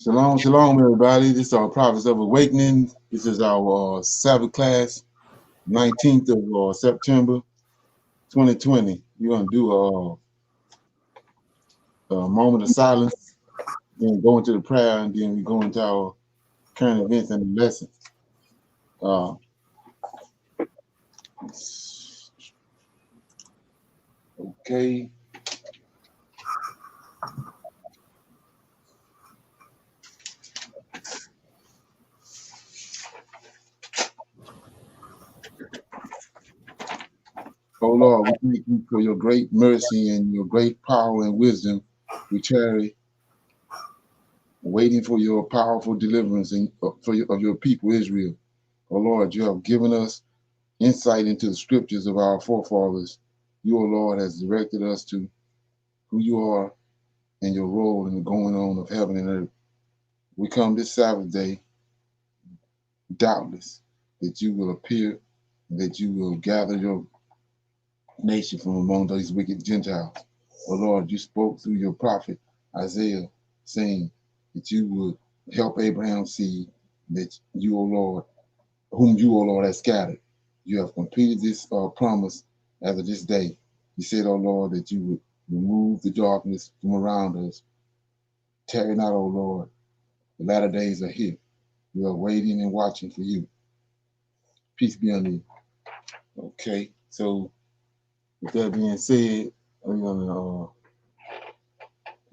Shalom, shalom, everybody. This is our Prophets of Awakening. This is our Sabbath class, 19th of September, 2020. We're going to do a moment of silence, then go into the prayer, and then we go into our current events and the lessons. Okay. Oh Lord, we thank you for your great mercy and your great power and wisdom. We tarry, waiting for your powerful deliverance of your people, Israel. Oh Lord, you have given us insight into the scriptures of our forefathers. You, O Lord, has directed us to who you are and your role in the going on of heaven and earth. We come this Sabbath day, doubtless that you will appear and that you will gather your nation from among these wicked Gentiles. O Lord, you spoke through your prophet Isaiah, saying that you would help Abraham's seed, that you, O Lord, whom you, O Lord, have scattered. You have completed this promise as of this day. You said, O Lord, that you would remove the darkness from around us. Tarry not, O Lord. The latter days are here. We are waiting and watching for you. Peace be unto you. Okay, so with that being said, I'm gonna.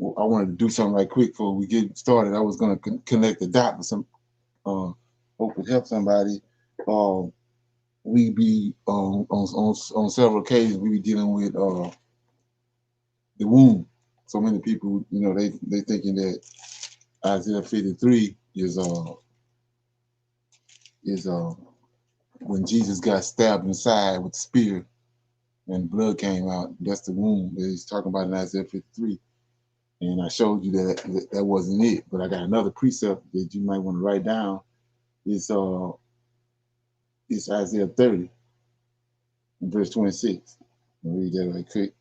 I wanted to do something right quick before we get started. I was gonna connect the dot with some. Hope it helps somebody. We be on several occasions we be dealing with the womb. So many people, they thinking that Isaiah 53 is when Jesus got stabbed inside with the spear and blood came out. That's the womb that he's talking about in Isaiah 53. And I showed you that wasn't it. But I got another precept that you might want to write down. It's Isaiah 30, verse 26. I'll read that right quick.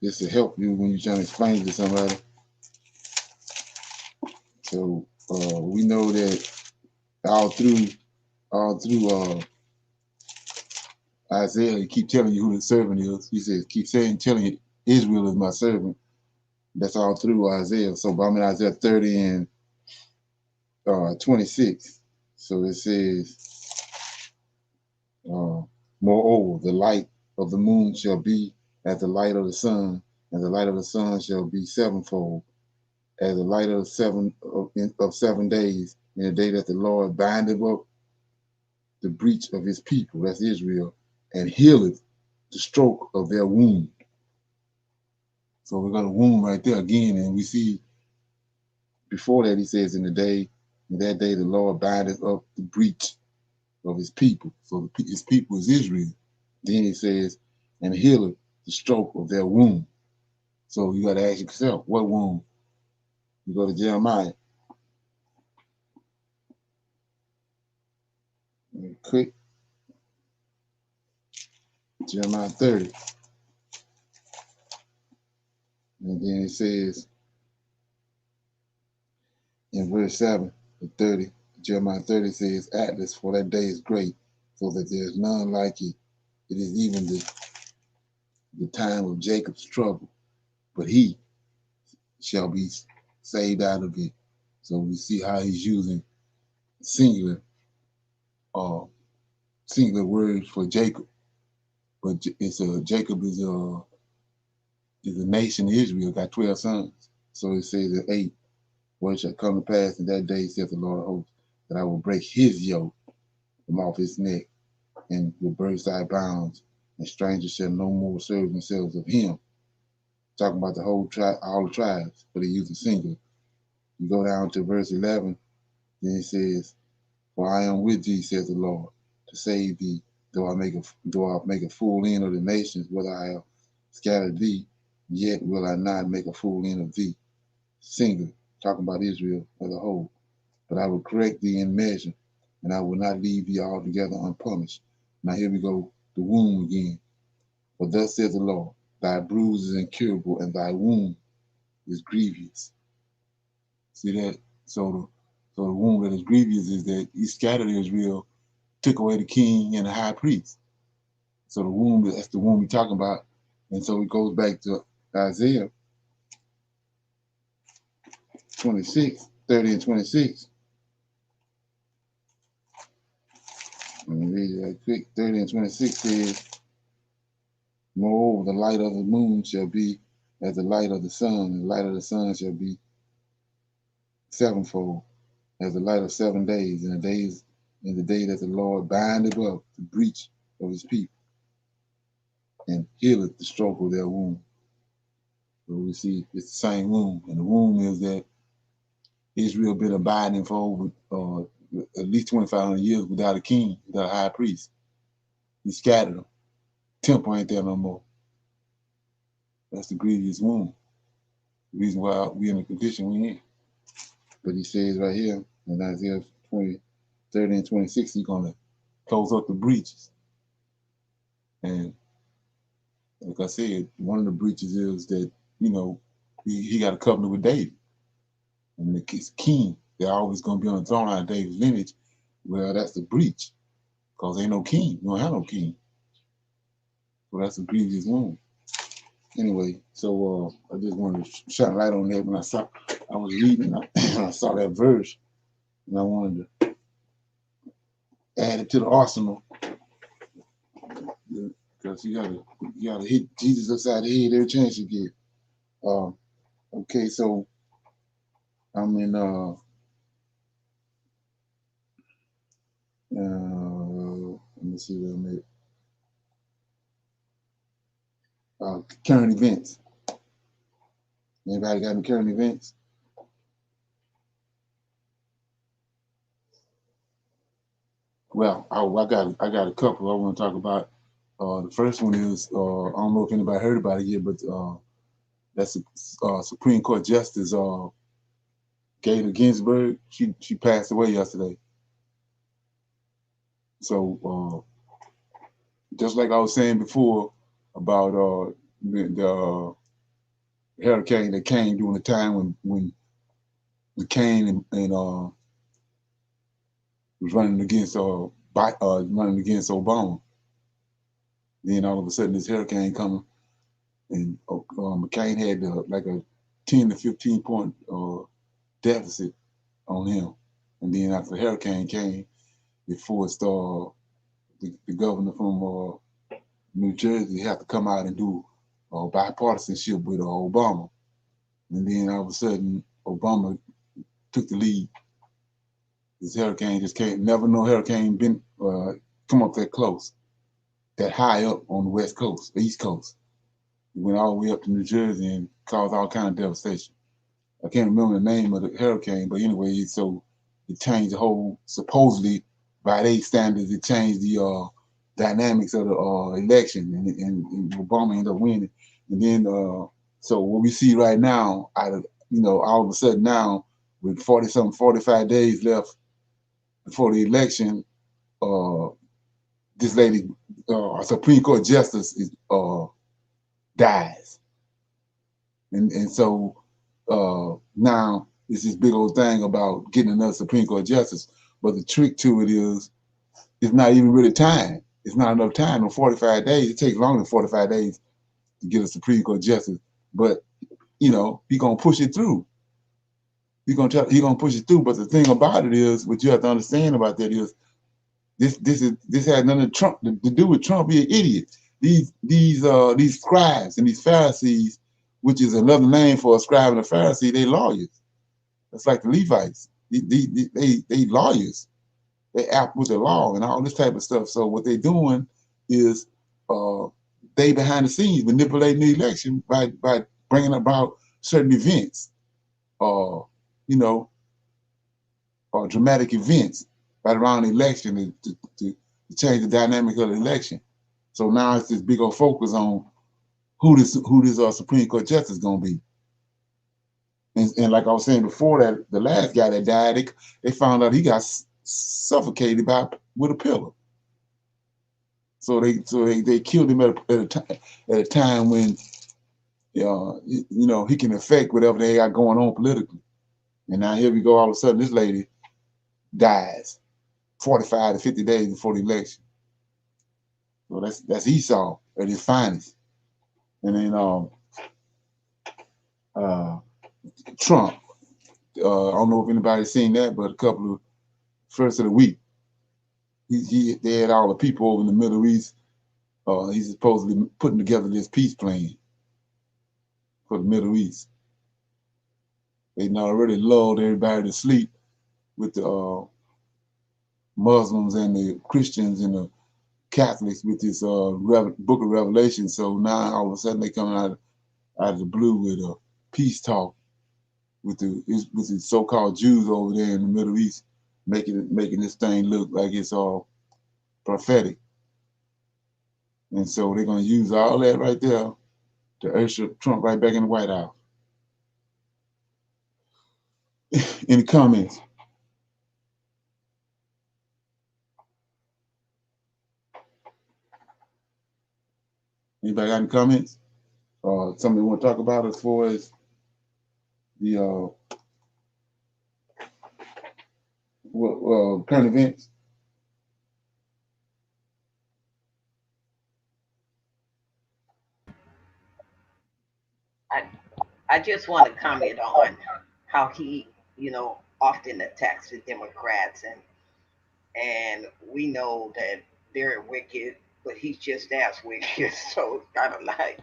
This will help you when you're trying to explain it to somebody. So we know that all through Isaiah, he keep telling you who the servant is. He says, telling you Israel is my servant. That's all through Isaiah. So I'm in Isaiah 30 and 26. So it says, moreover, the light of the moon shall be as the light of the sun, and the light of the sun shall be sevenfold, as the light of 7 days, in the day that the Lord bindeth up the breach of his people, that's Israel, and healeth the stroke of their wound. So we got a wound right there again, and we see before that he says, in that day the Lord bindeth up the breach of his people. So his people is Israel. Then he says, and healeth the stroke of their wound. So you got to ask yourself, what wound? You go to Jeremiah. Quick. Jeremiah 30. And then it says in verse 7 of 30, Jeremiah 30 says, Atlas, for that day is great, so that there is none like it. It is even the time of Jacob's trouble, but he shall be saved out of it. So we see how he's using singular words for Jacob, but it's Jacob is a nation of Israel, got 12 sons. So it says at 8, what shall come to pass in that day, saith the Lord of hosts, that I will break his yoke from off his neck, and will burst thy bounds, and strangers shall no more serve themselves of him. Talking about the whole tribe, all the tribes, but he used a singular. You go down to verse 11, then it says, for I am with thee, saith the Lord, to save thee, though I make a full end of the nations, whether I have scattered thee, yet will I not make a full end of thee. Singular, talking about Israel as a whole. But I will correct thee in measure, and I will not leave thee altogether unpunished. Now here we go, the womb again. For thus saith the Lord, Thy bruise is incurable, and thy wound is grievous. See that? So the wound that is grievous is that he scattered Israel, took away the king and the high priest. So the wound, that's the wound we're talking about. And so it goes back to Isaiah 26, 30 and 26. Let me read it right quick. 30 and 26 says, moreover, the light of the moon shall be as the light of the sun, and the light of the sun shall be sevenfold, as the light of 7 days, and the day that the Lord bindeth up the breach of his people, and healeth the stroke of their wound. So we see it's the same wound, and the wound is that Israel been abiding for over at least 2,500 years without a king, without a high priest. He scattered them. Temple ain't there no more. That's the grievous wound. The reason why we're in the condition we're in. But he says right here in Isaiah 20, 30 and 26, he's going to close up the breaches. And like I said, one of the breaches is that, he got a covenant with David. And the king, they're always going to be on the throne out of David's lineage. Well, that's the breach. Because ain't no king. You don't have no king. So that's a grievous wound. Anyway, so I just wanted to shine light on that when I was reading, I saw that verse, and I wanted to add it to the arsenal. Because you gotta hit Jesus upside the head every chance you get. Okay, so I'm in let me see where I'm at. Current events. Anybody got any current events? Well, I got a couple I want to talk about. The first one is I don't know if anybody heard about it yet, but that's Supreme Court Justice Gator Ginsburg. She passed away yesterday. So just like I was saying before about the hurricane that came during the time when McCain and was running against Obama. Then all of a sudden this hurricane coming, and McCain had like a 10 to 15 point deficit on him. And then after the hurricane came, it forced the governor from New Jersey have to come out and do bipartisanship with Obama. And then all of a sudden, Obama took the lead. This hurricane just came. Never no hurricane been come up that close, that high up on the West Coast, the East Coast. It went all the way up to New Jersey and caused all kind of devastation. I can't remember the name of the hurricane, but anyway, so it changed the whole, supposedly, by their standards, it changed the dynamics of the election, and Obama ended up winning. And then, so what we see right now, all of a sudden now, with 45 days left before the election, this lady, Supreme Court Justice, dies. And so now it's this big old thing about getting another Supreme Court Justice. But the trick to it is, it's not even really time. It's not enough time. In 45 days, it takes longer than 45 days to get a Supreme Court Justice. But he's gonna push it through. He's gonna push it through. But the thing about it is, what you have to understand about that is, this has nothing to do with Trump. He's an idiot. These scribes and these Pharisees, which is another name for a scribe and a Pharisee, they lawyers. That's like the Levites. They lawyers. They act with the law and all this type of stuff. So what they're doing is they behind the scenes manipulating the election by bringing about certain events, or dramatic events right around the election to change the dynamic of the election. So now it's this big old focus on who this Supreme Court justice is going to be. And like I was saying before, that the last guy that died, they found out he got suffocated with a pillow. So they killed him at a time when he can affect whatever they got going on politically. And now here we go, all of a sudden this lady dies 45 to 50 days before the election. So that's Esau at his finest. And then uh, Trump. I don't know if anybody's seen that, but a couple of first of the week, they had all the people over in the Middle East. He's supposedly putting together this peace plan for the Middle East. They already lulled everybody to sleep with the Muslims and the Christians and the Catholics with this Book of Revelation. So now all of a sudden they coming out of the blue with a peace talk with the so-called Jews over there in the Middle East, making this thing look like it's all prophetic. And so they're gonna use all that right there to usher Trump right back in the White House. Any comments? Anybody got any comments? Something you want to talk about as far as the current events? I I just want to comment on how he, often attacks the Democrats, and we know that they're wicked, but he's just as wicked. So it's kind of like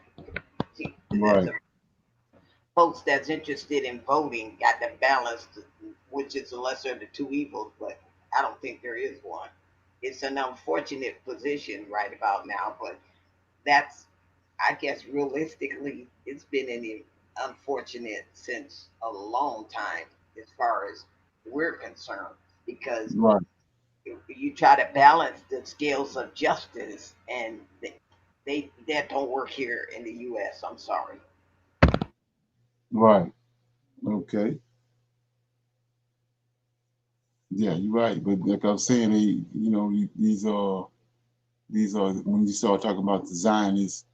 Right, the folks that's interested in voting got to balance, which is the lesser of the two evils, but I don't think there is one. It's an unfortunate position right about now, but that's, I guess, realistically, it's been unfortunate since a long time as far as we're concerned, because right, you try to balance the scales of justice, and they that don't work here in the U.S. I'm sorry. right. Okay. Yeah, you're right. But like I was saying, these are when you start talking about the Zionists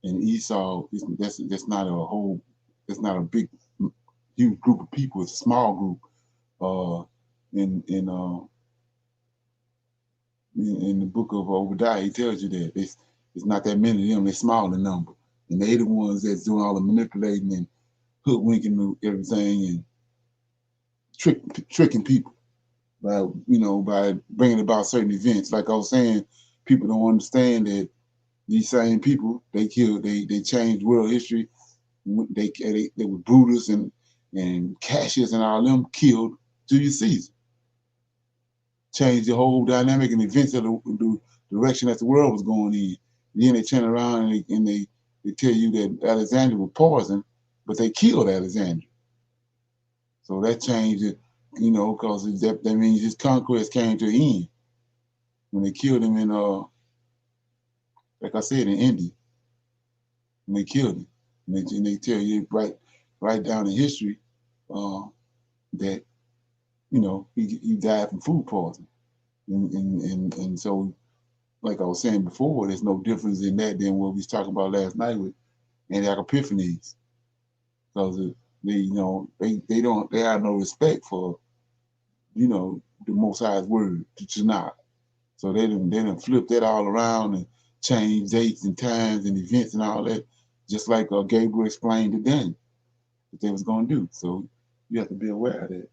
and Esau, that's not a whole, that's not a big, huge group of people. It's a small group. Uh, in the book of Obadiah, he tells you that it's not that many of them. They're small in number, and they the ones that's doing all the manipulating and hoodwinking everything and tricking people by by bringing about certain events. Like I was saying, people don't understand that these same people they changed world history. They were Brutus and Cassius and all them killed Julius Caesar, changed the whole dynamic and events of the direction that the world was going in. Then they turn around and they tell you that Alexander was poisoned, but they killed Alexander. So that changed it, because that means his conquest came to an end when they killed him in, like I said, in India, when they killed him. And they tell you right down in history uh, that he died from food poisoning. And so, like I was saying before, there's no difference in that than what we was talking about last night with Antioch Epiphanes, because they have no respect for the Most High's word, the Tanakh. So they didn't flip that all around and change dates and times and events and all that, just like Gabriel explained to Daniel that they was gonna do. So you have to be aware of that.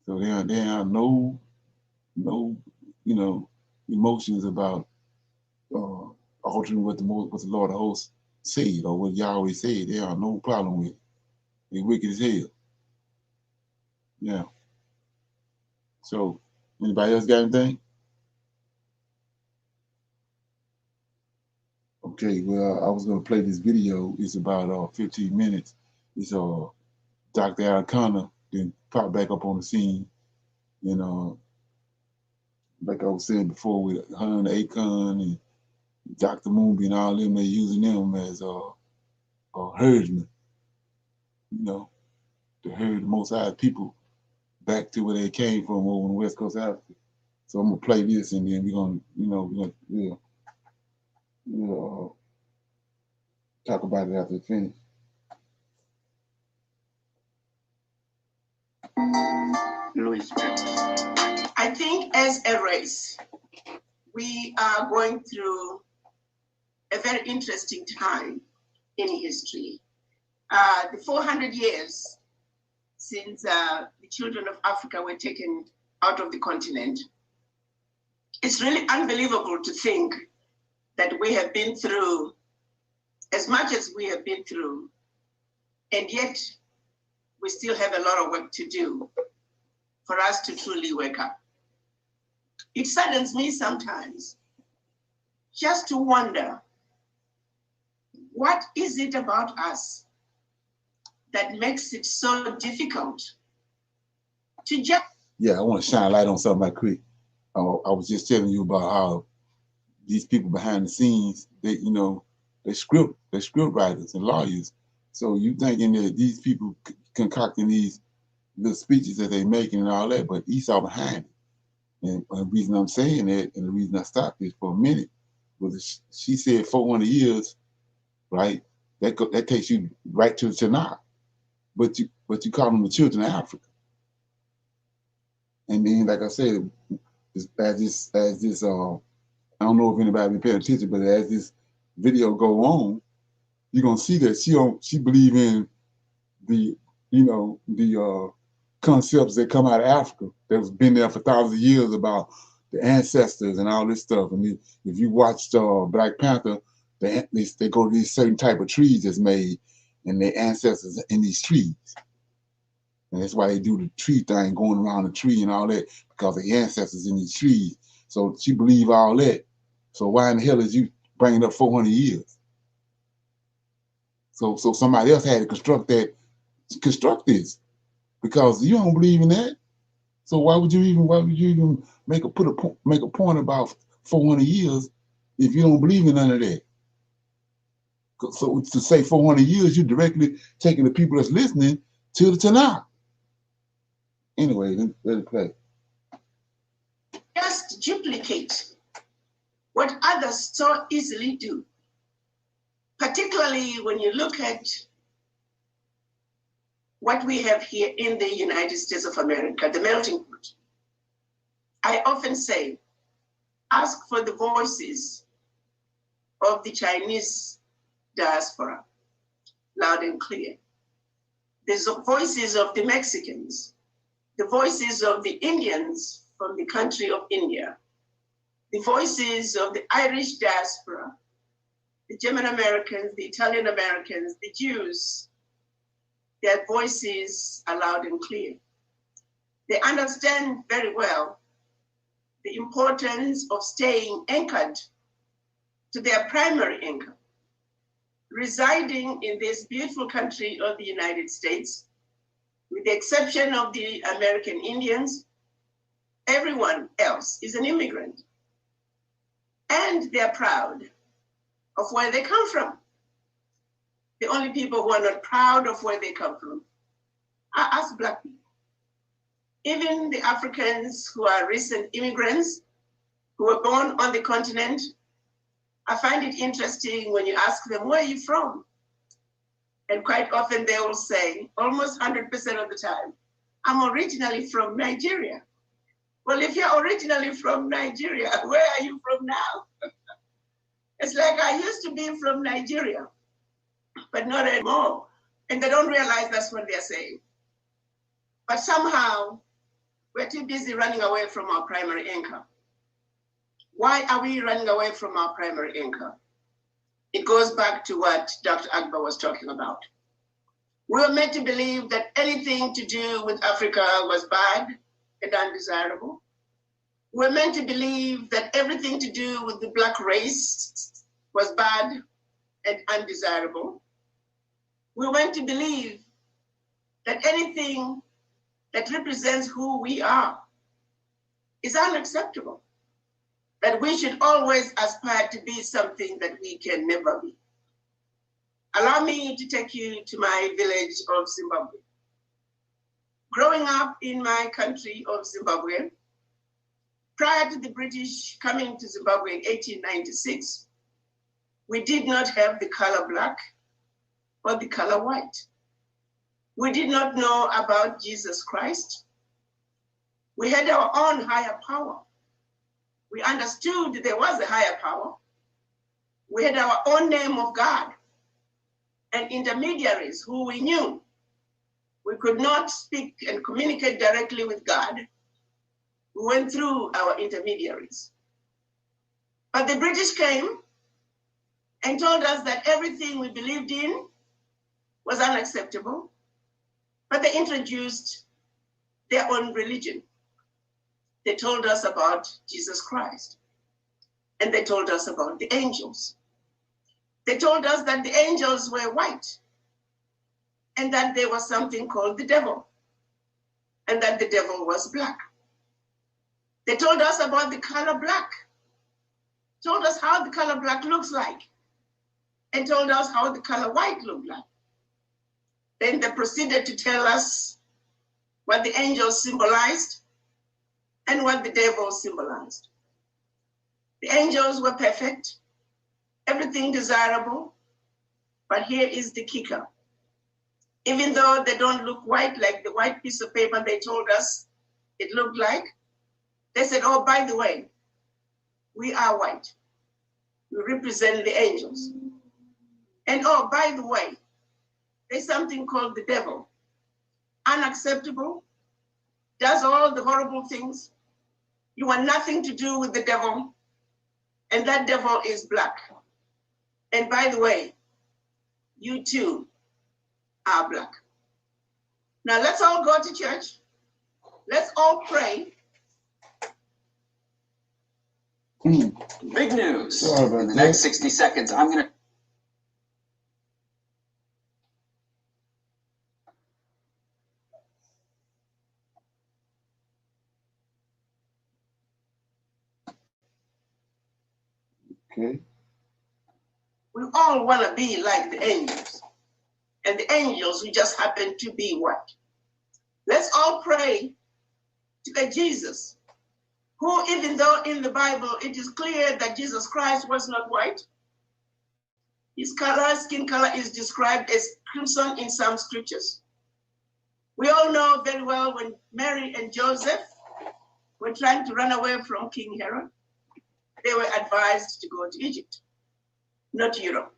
So there are no you know emotions about uh, altering what the Lord of Hosts said or what Yahweh said. There are no problem with it. They wicked as hell. Yeah. So anybody else got anything? Okay. Well, I was gonna play this video. It's about 15 minutes. It's Dr. Arcana then pop back up on the scene. And like I was saying before, with her and Akon and Dr. Moonby and all them, they using them as herdsmen, you know, to herd the Most High people back to where they came from over on the West Coast of Africa. So I'm gonna play this, and then we're gonna, we'll talk about it after it's finished. Louisville. I think as a race, we are going through a very interesting time in history. The 400 years since the children of Africa were taken out of the continent, it's really unbelievable to think that we have been through as much as we have been through, and yet we still have a lot of work to do for us to truly wake up. It saddens me sometimes just to wonder, what is it about us that makes it so difficult to just... Yeah, I want to shine a light on something right quick. I was just telling you about how these people behind the scenes, they script writers and lawyers. So you thinking that these people concocting these little speeches that they making and all that, but Esau behind it. And the reason I'm saying that, and the reason I stopped this for a minute, was she said 400 years, right? That takes you right to the Tanakh. But you call them the children of Africa. And then, like I said, as this I don't know if anybody been paying attention, but as this video go on, you're gonna see that she believe in the concepts that come out of Africa that's been there for thousands of years about the ancestors and all this stuff. And if you watched Black Panther, they go to these certain type of trees that's made, and their ancestors in these trees. And that's why they do the tree thing, going around the tree and all that, because the ancestors in these trees. So she believe all that. So why in the hell is you bringing up 400 years? So somebody else had to construct this, because you don't believe in that. So why would you even make a point about 400 years if you don't believe in none of that? So to say 400 years, you're directly taking the people that's listening to the Tanakh. Anyway, let it play. Just duplicate what others so easily do, particularly when you look at what we have here in the United States of America, the melting pot. I often say, ask for the voices of the Chinese diaspora, loud and clear. The voices of the Mexicans, the voices of the Indians from the country of India, the voices of the Irish diaspora, the German Americans, the Italian Americans, the Jews. Their voices are loud and clear. They understand very well the importance of staying anchored to their primary income, residing in this beautiful country of the United States. With the exception of the American Indians, everyone else is an immigrant. And they're proud of where they come from. The only people who are not proud of where they come from are us Black people. Even the Africans who are recent immigrants, who were born on the continent, I find it interesting when you ask them, where are you from? And quite often they will say, almost 100% of the time, I'm originally from Nigeria. Well, if you're originally from Nigeria, where are you from now? It's like, I used to be from Nigeria, but not anymore. And they don't realize that's what they're saying. But somehow, we're too busy running away from our primary income. Why are we running away from our primary income? It goes back to what Dr. Akbar was talking about. We were meant to believe that anything to do with Africa was bad and undesirable. We were meant to believe that everything to do with the Black race was bad and undesirable. We were meant to believe that anything that represents who we are is unacceptable, that we should always aspire to be something that we can never be. Allow me to take you to my village of Zimbabwe. Growing up in my country of Zimbabwe, prior to the British coming to Zimbabwe in 1896, we did not have the color black or the color white. We did not know about Jesus Christ. We had our own higher power. We understood there was a higher power. We had our own name of God and intermediaries who we knew. We could not speak and communicate directly with God. We went through our intermediaries. But the British came and told us that everything we believed in was unacceptable. But they introduced their own religion. They told us about Jesus Christ. And they told us about the angels. They told us that the angels were white and that there was something called the devil and that the devil was black. They told us about the color black, told us how the color black looks like, and told us how the color white looked like. Then they proceeded to tell us what the angels symbolized and what the devil symbolized. The angels were perfect, everything desirable, but here is the kicker. Even though they don't look white like the white piece of paper they told us it looked like, they said, oh, by the way, we are white. We represent the angels. And oh, by the way, there's something called the devil. Unacceptable, does all the horrible things. You want nothing to do with the devil, and that devil is black. And by the way, you too are black. Now let's all go to church. Let's all pray. Big news. In the next 60 seconds, I'm going to... Okay. We all want to be like the angels. And the angels who just happen to be white. Let's all pray to a Jesus who, even though in the Bible it is clear that Jesus Christ was not white, his color, skin color is described as crimson in some scriptures. We all know very well when Mary and Joseph were trying to run away from King Herod, they were advised to go to Egypt, not Europe.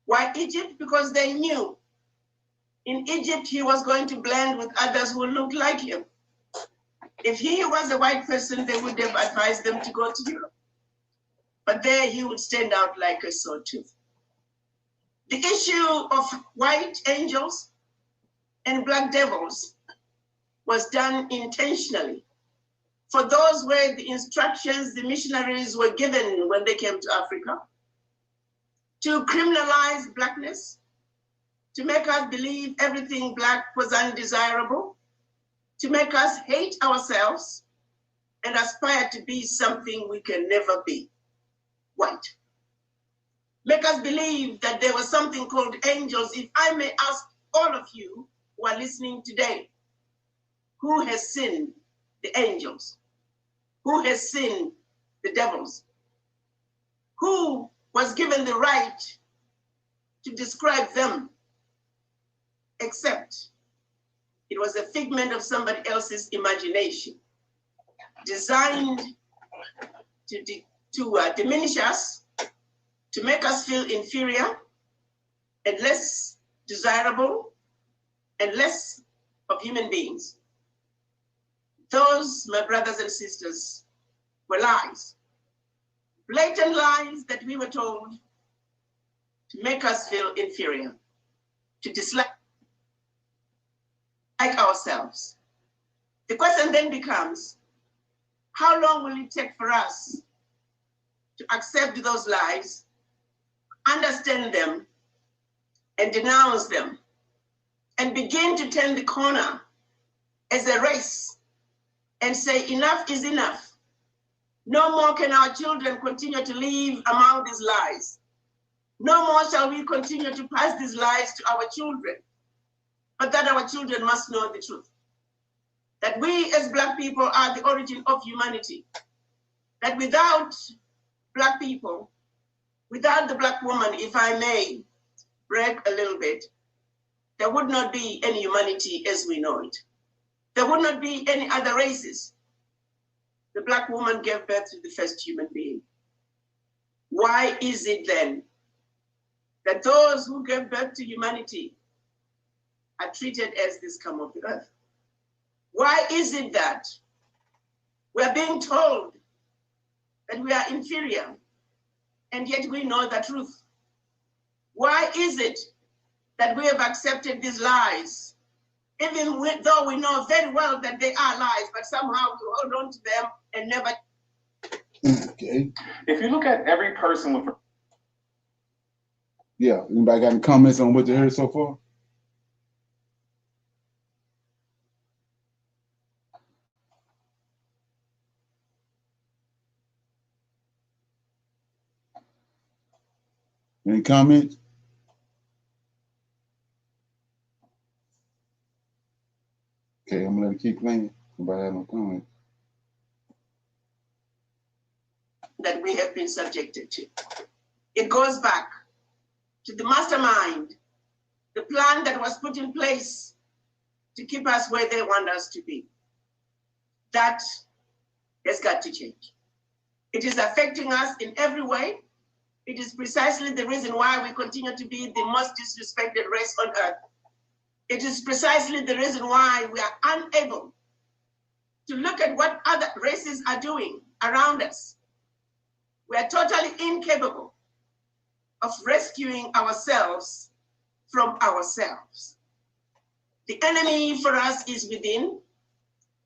Why Egypt? Because they knew in Egypt he was going to blend with others who looked like him. If he was a white person, they would have advised them to go to Europe. But there he would stand out like a sore tooth. The issue of white angels and black devils was done intentionally. For those were the instructions the missionaries were given when they came to Africa, to criminalize blackness, to make us believe everything black was undesirable, to make us hate ourselves and aspire to be something we can never be, white. Make us believe that there was something called angels. If I may ask all of you who are listening today, who has seen the angels? Who has seen the devils? Who was given the right to describe them, except it was a figment of somebody else's imagination, designed to diminish us, to make us feel inferior and less desirable and less of human beings. Those, my brothers and sisters, were lies. Blatant lies that we were told to make us feel inferior, to dislike ourselves. The question then becomes, how long will it take for us to accept those lies, understand them, and denounce them, and begin to turn the corner as a race and say enough is enough. No more can our children continue to live among these lies. No more shall we continue to pass these lies to our children, but that our children must know the truth. that we as Black people are the origin of humanity, that without Black people, without the Black woman, if I may brag a little bit, there would not be any humanity as we know it. There would not be any other races. The Black woman gave birth to the first human being. Why is it then that those who gave birth to humanity are treated as the scum of the earth? Why is it that we're being told that we are inferior, and yet we know the truth? Why is it that we have accepted these lies, even though we know very well that they are lies, but somehow we hold on to them and never. Okay. If you look at every person with. Yeah. Anybody got any comments on what you heard so far? Any comments? Okay, I'm gonna let it keep playing. Nobody have no comments. That we have been subjected to. It goes back to the mastermind, the plan that was put in place to keep us where they want us to be. That has got to change. It is affecting us in every way. It is precisely the reason why we continue to be the most disrespected race on earth. It is precisely the reason why we are unable to look at what other races are doing around us. We are totally incapable of rescuing ourselves from ourselves. The enemy for us is within.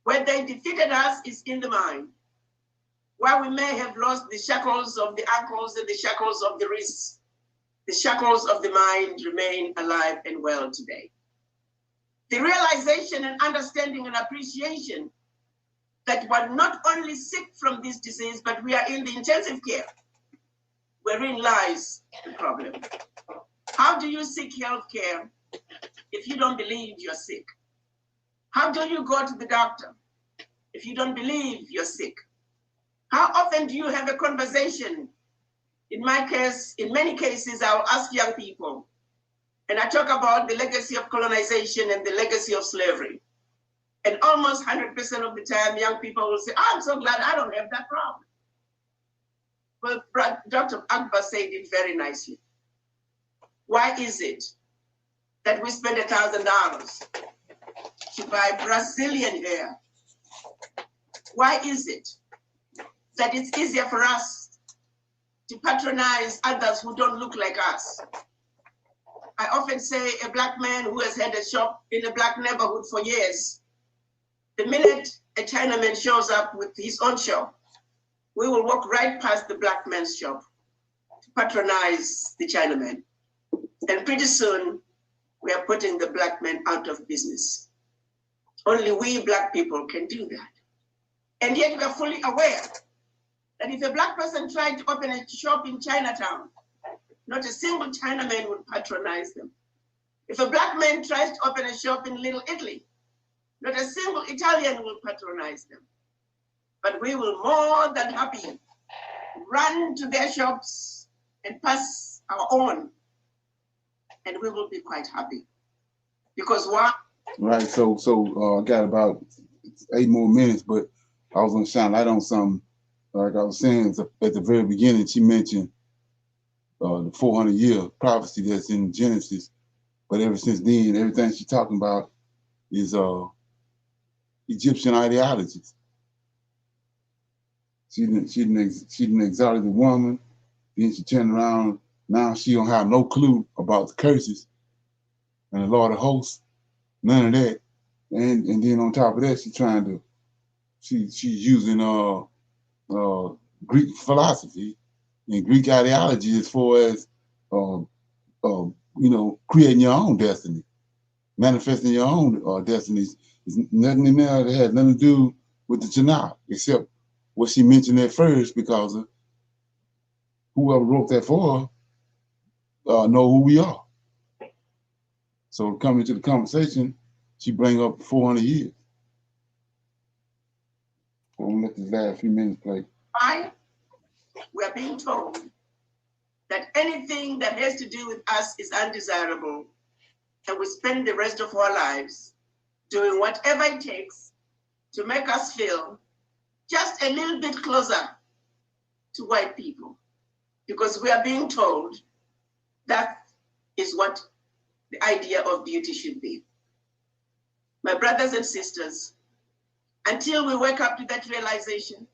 Where they defeated us is in the mind. While we may have lost the shackles of the ankles and the shackles of the wrists, the shackles of the mind remain alive and well today. The realization and understanding and appreciation that we're not only sick from this disease, but we are in the intensive care, wherein lies the problem. How do you seek health care if you don't believe you're sick? How do you go to the doctor if you don't believe you're sick? How often do you have a conversation? In my case, in many cases, I'll ask young people, and I talk about the legacy of colonization and the legacy of slavery. And almost 100% of the time, young people will say, I'm so glad I don't have that problem. Well, Dr. Akbar said it very nicely. Why is it that we spend $1,000 to buy Brazilian hair? Why is it that it's easier for us to patronize others who don't look like us? I often say a Black man who has had a shop in a Black neighborhood for years, the minute a Chinaman shows up with his own shop, we will walk right past the Black man's shop to patronize the Chinaman. And pretty soon, we are putting the Black man out of business. Only we Black people can do that. And yet we are fully aware that if a Black person tried to open a shop in Chinatown, not a single Chinaman would patronize them. If a Black man tries to open a shop in Little Italy, not a single Italian will patronize them. But we will more than happy run to their shops and pass our own, and we will be quite happy. Because why? Right, so I got about 8 more minutes, but I was gonna shine light on something. Like I was saying at the very beginning, she mentioned the 400-year prophecy that's in Genesis, but ever since then, everything she's talking about is Egyptian ideologies. She didn't exalted the woman, then she turned around. Now she don't have no clue about the curses and the Lord of hosts, none of that. And then on top of that, she's using Greek philosophy and Greek ideology as far as creating your own destiny, manifesting your own destinies. There's nothing in there that has nothing to do with the Tanakh, except what she mentioned at first, because of whoever wrote that for her know who we are. So coming to the conversation, she bring up 400 years. So I'm gonna let these last few minutes play. Why? We are being told that anything that has to do with us is undesirable, and we spend the rest of our lives doing whatever it takes to make us feel just a little bit closer to white people, because we are being told that is what the idea of beauty should be. My brothers and sisters, until we wake up to that realization,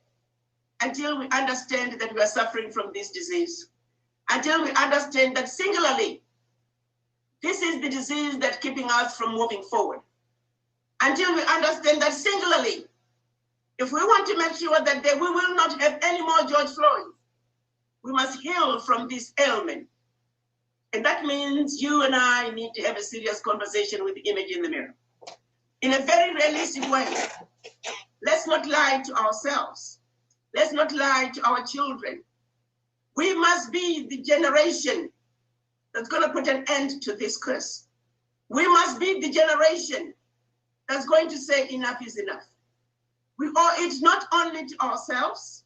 until we understand that we are suffering from this disease, until we understand that singularly, this is the disease that's keeping us from moving forward, until we understand that singularly, if we want to make sure that we will not have any more George Floyd, we must heal from this ailment. And that means you and I need to have a serious conversation with the image in the mirror. In a very realistic way, let's not lie to ourselves. Let's not lie to our children. We must be the generation that's going to put an end to this curse. We must be the generation that's going to say enough is enough. We owe it not only to ourselves,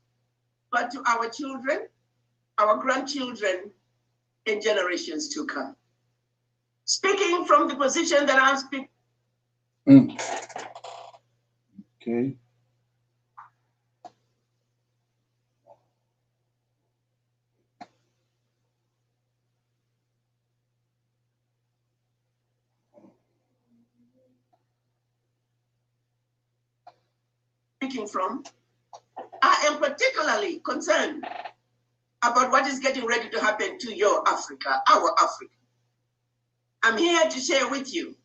but to our children, our grandchildren, and generations to come. Speaking from the position that I'm speaking. Okay. Speaking from, I am particularly concerned about what is getting ready to happen to your Africa, our Africa. I'm here to share with you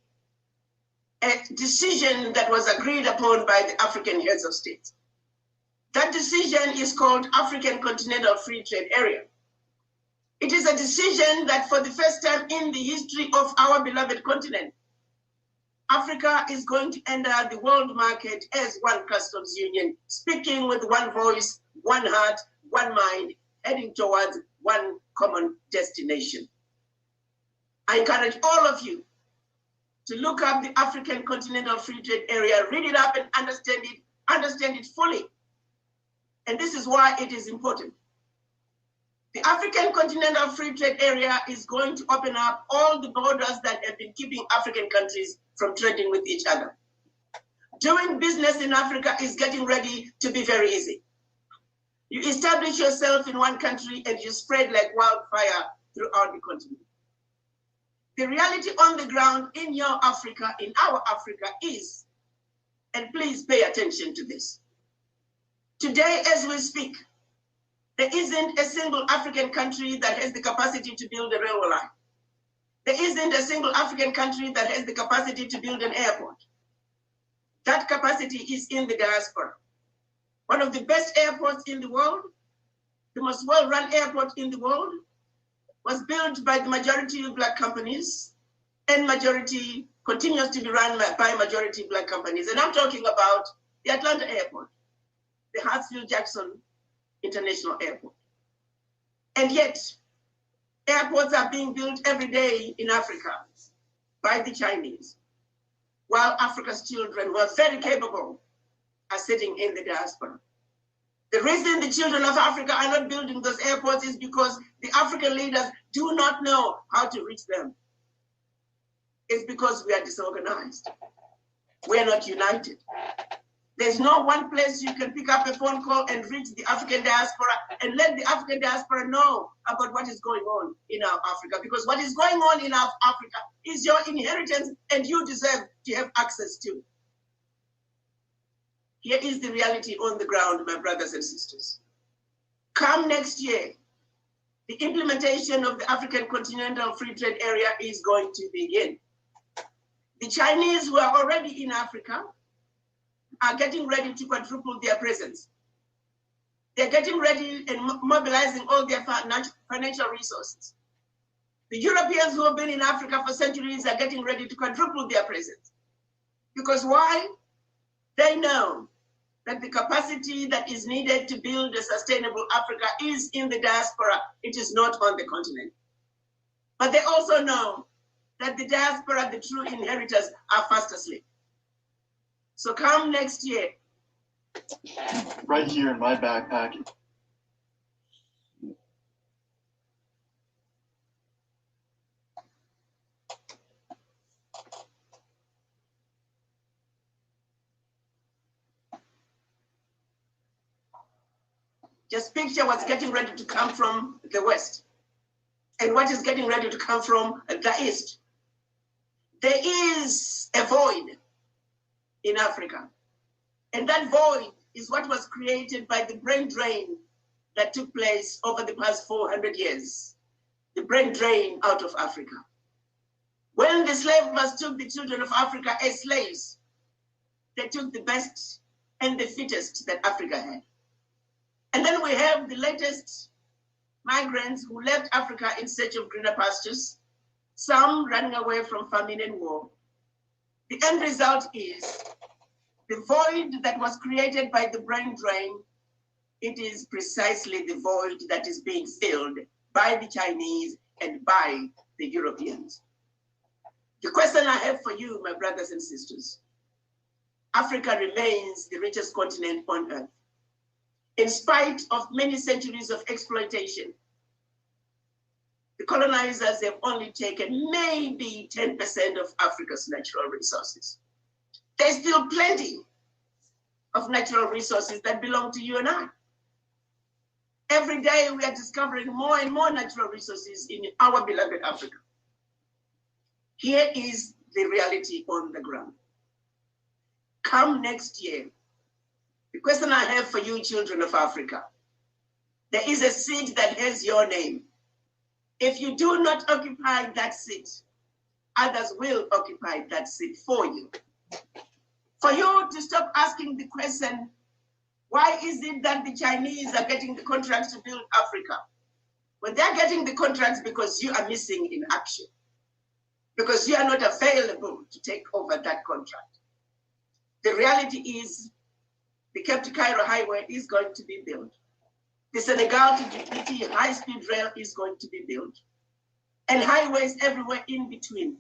a decision that was agreed upon by the African heads of state. That decision is called African Continental Free Trade Area. It is a decision that for the first time in the history of our beloved continent, Africa is going to enter the world market as one customs union, speaking with one voice, one heart, one mind, heading towards one common destination. I encourage all of you to look up the African Continental Free Trade Area, read it up and understand it fully. And this is why it is important. The African Continental Free Trade Area is going to open up all the borders that have been keeping African countries from trading with each other. Doing business in Africa is getting ready to be very easy. You establish yourself in one country and you spread like wildfire throughout the continent. The reality on the ground in your Africa, in our Africa is, and please pay attention to this. Today, as we speak, there isn't a single African country that has the capacity to build a railway line. There isn't a single African country that has the capacity to build an airport. That capacity is in the diaspora. One of the best airports in the world, the most well-run airport in the world, was built by the majority of Black companies, and majority continues to be run by majority Black companies. And I'm talking about the Atlanta airport, the Hartsfield-Jackson International Airport. And yet, airports are being built every day in Africa by the Chinese, while Africa's children, who are very capable, are sitting in the diaspora. The reason the children of Africa are not building those airports is because the African leaders do not know how to reach them. It's because we are disorganized. We are not united. There's no one place you can pick up a phone call and reach the African diaspora and let the African diaspora know about what is going on in our Africa. Because what is going on in our Africa is your inheritance and you deserve to have access to. Here is the reality on the ground, my brothers and sisters. Come next year, the implementation of the African Continental Free Trade Area is going to begin. The Chinese, who are already in Africa, are getting ready to quadruple their presence. They're getting ready and mobilizing all their financial resources. The Europeans who have been in Africa for centuries are getting ready to quadruple their presence. Because why? They know that the capacity that is needed to build a sustainable Africa is in the diaspora. It is not on the continent. But they also know that the diaspora, the true inheritors, are fast asleep. So come next year, Right here in my backpack. Just picture what's getting ready to come from the west and what is getting ready to come from the east. There is a void in Africa, and that void is what was created by the brain drain that took place over the past 400 years, the brain drain out of Africa. When the slave masters took the children of Africa as slaves, they took the best and the fittest that Africa had. And then we have the latest migrants who left Africa in search of greener pastures, some running away from famine and war. The end result is the void that was created by the brain drain. It is precisely the void that is being filled by the Chinese and by the Europeans. The question I have for you, my brothers and sisters, Africa remains the richest continent on earth. In spite of many centuries of exploitation, the colonizers have only taken maybe 10% of Africa's natural resources. There's still plenty of natural resources that belong to you and I. Every day we are discovering more and more natural resources in our beloved Africa. Here is the reality on the ground. Come next year, the question I have for you, children of Africa, there is a seat that has your name. If you do not occupy that seat, others will occupy that seat for you. For you to stop asking the question, why is it that the Chinese are getting the contracts to build Africa? Well, they're getting the contracts because you are missing in action, because you are not available to take over that contract. The reality is the Cape to Cairo highway is going to be built. The Senegal to Djibouti high-speed rail is going to be built, and highways everywhere in between.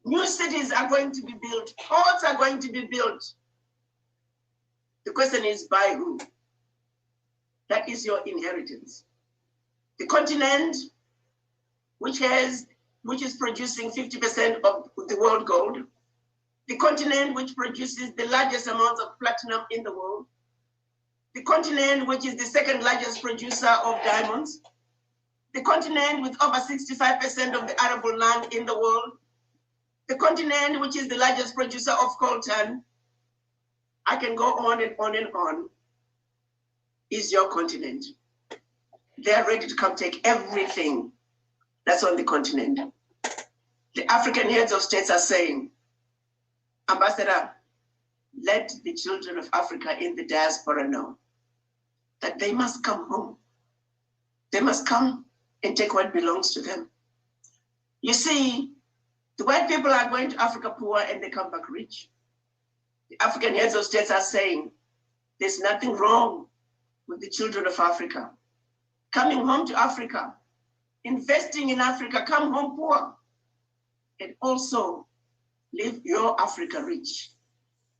New cities are going to be built, ports are going to be built. The question is, by who? That is your inheritance. The continent, which is producing 50% of the world gold, the continent which produces the largest amounts of platinum in the world, the continent which is the second largest producer of diamonds, the continent with over 65% of the arable land in the world, the continent which is the largest producer of coltan. I can go on and on and on, is your continent. They are ready to come take everything that's on the continent. The African heads of states are saying, Ambassador, let the children of Africa in the diaspora know that they must come home. They must come and take what belongs to them. You see, the white people are going to Africa poor and they come back rich. The African heads of states are saying there's nothing wrong with the children of Africa coming home to Africa, investing in Africa, come home poor, and also live your Africa rich.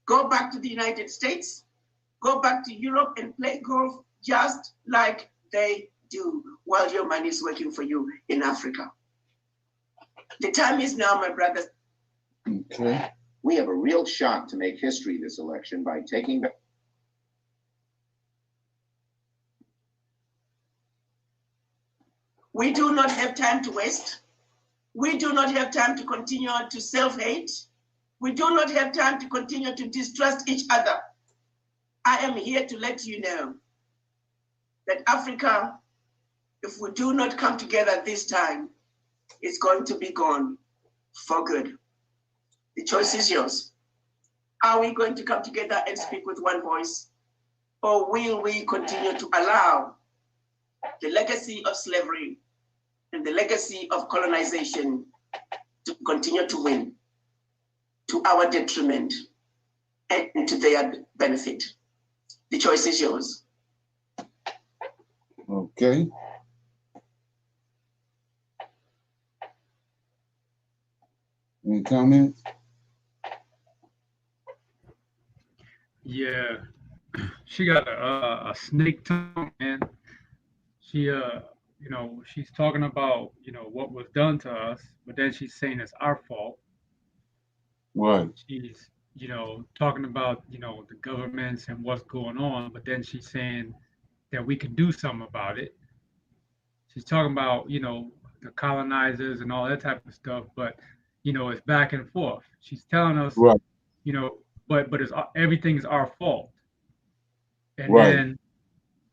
Go back to the United States, go back to Europe and play golf just like they do while your money is working for you in Africa. The time is now, my brothers. Okay. We have a real shot to make history this election by taking back. We do not have time to waste. We do not have time to continue to self-hate. We do not have time to continue to distrust each other. I am here to let you know that Africa, if we do not come together this time, is going to be gone for good. The choice is yours. Are we going to come together and speak with one voice? Or will we continue to allow the legacy of slavery and the legacy of colonization to continue to win to our detriment and to their benefit? The choice is yours. Okay. Any comments? Yeah. she got a snake tongue, man. She she's talking about what was done to us, but then she's saying it's our fault. Right, She's talking about the governments and what's going on, but then she's saying that we can do something about it. She's talking about the colonizers and all that type of stuff, but it's back and forth. She's telling us right, but it's everything is our fault. And right, then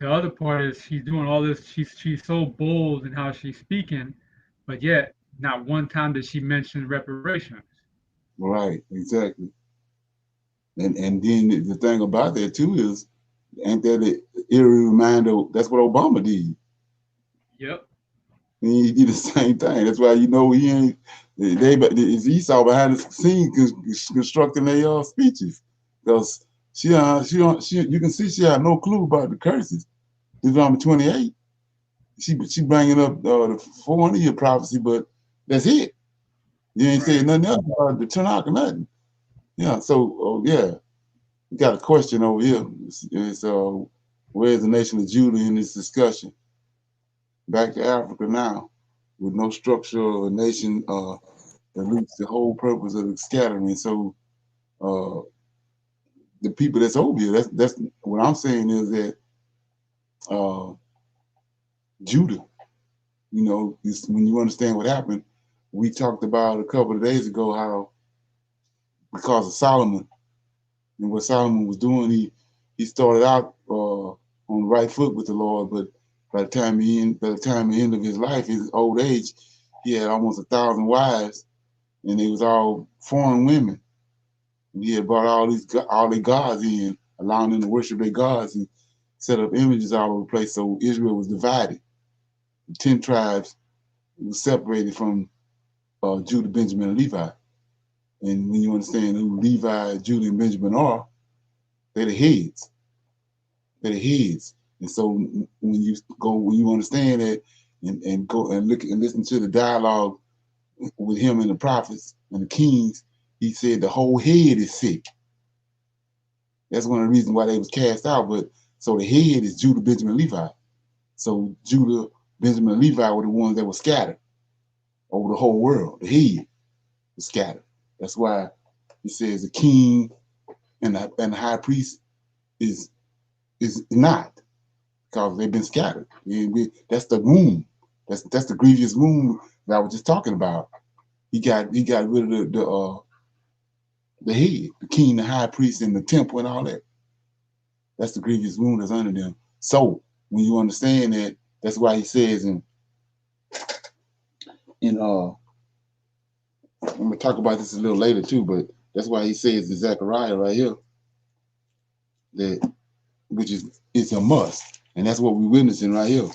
the other part is she's doing all this. She's so bold in how she's speaking, but yet not one time did she mention reparations. right, exactly. And then the thing about that too is, ain't that an eerie reminder? That's what Obama did. Yep. And he did the same thing. That's why he ain't. It's Esau behind the scenes constructing their speeches, because you can see she had no clue about the curses. Deuteronomy 28. She bringing up the 400-year prophecy, but that's it. You ain't saying nothing else about the Tanakh or nothing. Yeah. So yeah, we got a question over here. It's where's the nation of Judah in this discussion? Back to Africa now, with no structure of a nation that reach the whole purpose of the scattering. So uh, the people that's over here, that's what I'm saying is that uh, Judah, when you understand what happened, we talked about a couple of days ago how because of Solomon and what Solomon was doing, he started out on the right foot with the Lord, but by the time the end of his life, his old age, he had almost 1,000 wives, and they was all foreign women. And he had brought all their gods in, allowing them to worship their gods and set up images all over the place. So Israel was divided. The 10 tribes was separated from Judah, Benjamin, and Levi. And when you understand who Levi, Judah, and Benjamin are, they're the heads. They're the heads. And so when you understand that and go and look and listen to the dialogue with him and the prophets and the kings, he said the whole head is sick. That's one of the reasons why they was cast out. But so the head is Judah, Benjamin, Levi. So Judah, Benjamin, and Levi were the ones that were scattered over the whole world. The head was scattered. That's why he says the king and the high priest is not, because they've been scattered. That's the wound. That's the grievous wound that I was just talking about. He got rid of the head, the king, the high priest, and the temple and all that. That's the grievous wound that's under them. So when you understand that, that's why he says in I'm gonna talk about this a little later too, but that's why he says in Zechariah right here that which is it's a must, and that's what we're witnessing right here.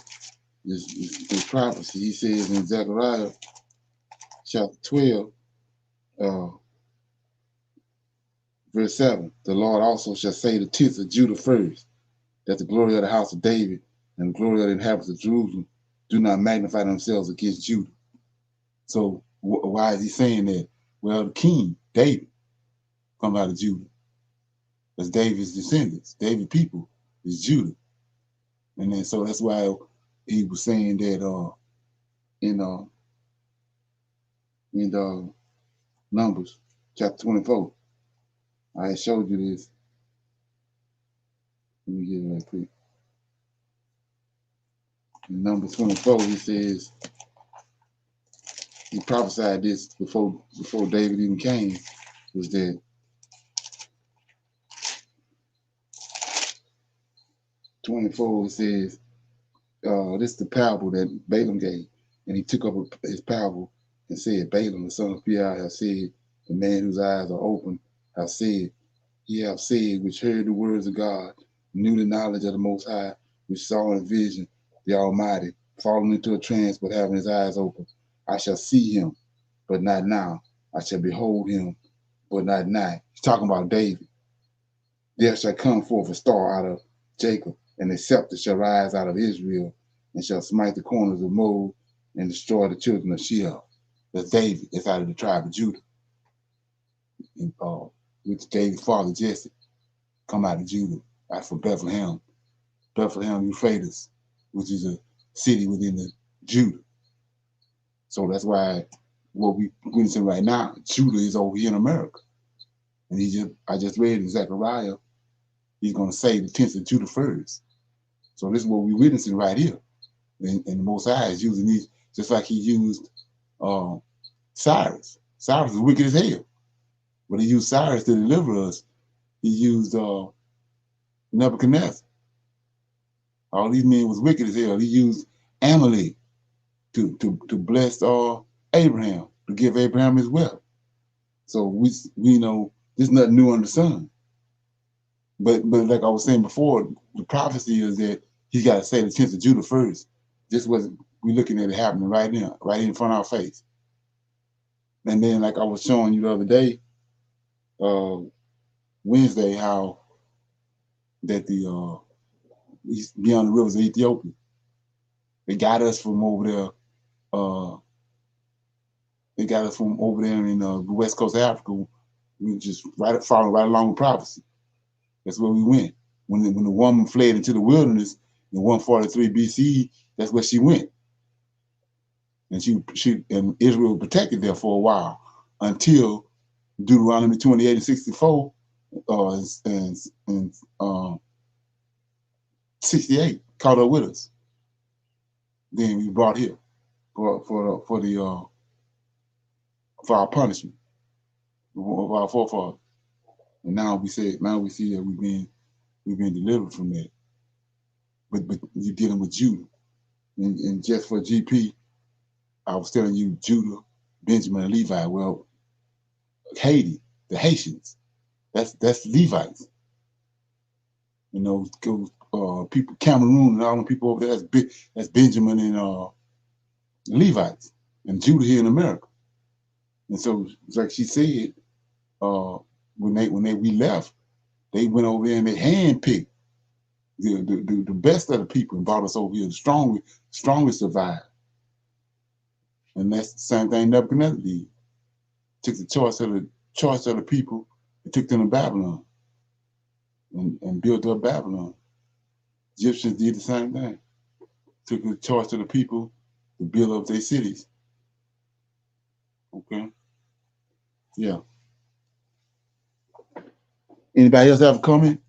This prophecy. He says in Zechariah chapter 12, uh, verse 7, the Lord also shall say to tents of Judah first, that the glory of the house of David and the glory of the inhabitants of Jerusalem do not magnify themselves against Judah. So why is he saying that? Well, the king, David, come out of Judah. That's David's descendants. David's people is Judah. And then so that's why he was saying that in Numbers chapter 24. I showed you this. Let me get it right quick. In Numbers 24, he says he prophesied this before David even came, was that 24 it says this is the parable that Balaam gave. And he took up his parable and said, Balaam, the son of Beor, has said, the man whose eyes are open, has said, he have said, which heard the words of God, knew the knowledge of the Most High, which saw in a vision the Almighty, falling into a trance, but having his eyes open. I shall see him, but not now. I shall behold him, but not nigh. He's talking about David. There shall come forth a star out of Jacob, and a scepter shall rise out of Israel, and shall smite the corners of Moab, and destroy the children of Sheol. That's David. That's out of the tribe of Judah. And, which David's father Jesse come out of Judah. for Bethlehem, Euphrates, which is a city within the Judah. So that's why what we witnessing right now, Judah is over here in America. And I just read in Zechariah, he's going to save the tents of Judah first. So this is what we're witnessing right here. And the Most High is using these, just like he used Cyrus. Cyrus is wicked as hell. But he used Cyrus to deliver us. He used Nebuchadnezzar. All these men was wicked as hell. He used Amalek to bless Abraham, to give Abraham his wealth. So we know there's nothing new under the sun. But like I was saying before, the prophecy is that he's got to save the tents of Judah first. This was we're looking at it happening right now, right in front of our face. And then, like I was showing you the other day, Wednesday, how that the beyond the rivers of Ethiopia, they got us from over there. They got us from over there in the west coast of Africa. We just following right along with prophecy. That's where we went. When the woman fled into the wilderness in 143 BC, that's where she went. And she and Israel protected there for a while until Deuteronomy 28 and 64 and 68 caught up with us. Then we brought here for our punishment of our forefathers. And now we see that we've been delivered from that. But you're dealing with Judah. And just for GP, I was telling you Judah, Benjamin, and Levi. Well, Haiti, the Haitians, that's Levites. You know, people, Cameroon and all them people over there, that's Benjamin and Levites, and Judah here in America. And so, like she said, when we left, they went over there and they handpicked the best of the people and brought us over here. The strongest survived. And that's the same thing Nebuchadnezzar did. Took the choice of the people and took them to Babylon and built up Babylon. Egyptians did the same thing. Took the choice of the people to build up their cities. Okay. Yeah. Anybody else have a comment?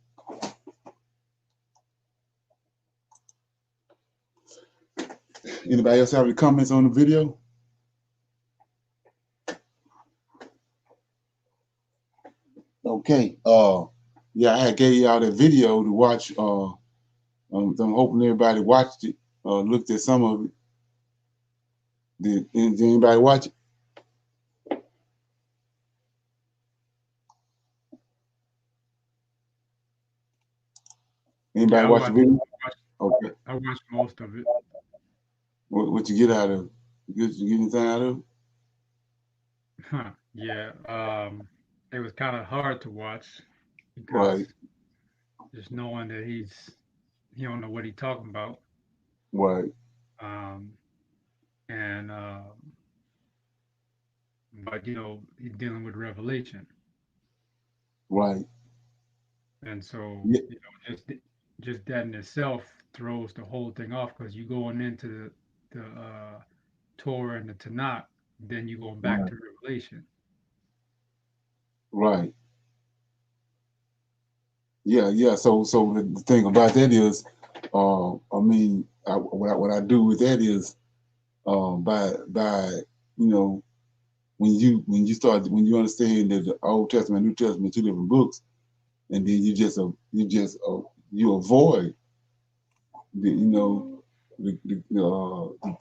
Anybody else have any comments on the video? Okay. Yeah, I had gave y'all that video to watch. I'm hoping everybody watched it, looked at some of it. Did anybody watch it? Anybody watch the video? Okay. I watched most of it. What you get out of it? You get anything out of it? Huh. Yeah. It was kind of hard to watch because just knowing that he don't know what he's talking about. Right. But he's dealing with revelation. Right. And so Yeah. just that in itself throws the whole thing off, because you going into the Torah and the Tanakh, then you going back to Revelation. Right. Yeah. So the thing about that is, I mean, what I do with that is, by when you understand that the Old Testament, New Testament, two different books, and then you avoid the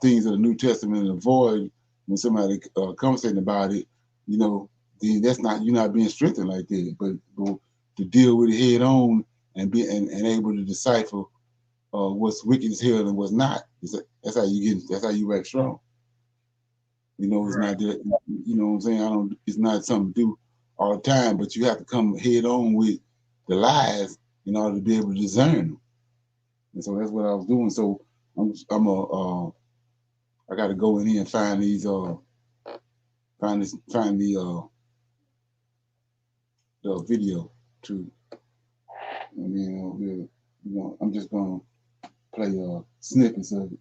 things of the New Testament and avoid when somebody conversating about it, then that's not, you're not being strengthened like that. But to deal with it head on and able to decipher what's wicked as hell and what's not, that's how you act strong. It's not that, you know what I'm saying? It's not something to do all the time, but you have to come head on with the lies in order to be able to discern them. And so that's what I was doing. So I got to go in here and find these, find the video too. And then I'm just gonna play snippets of it.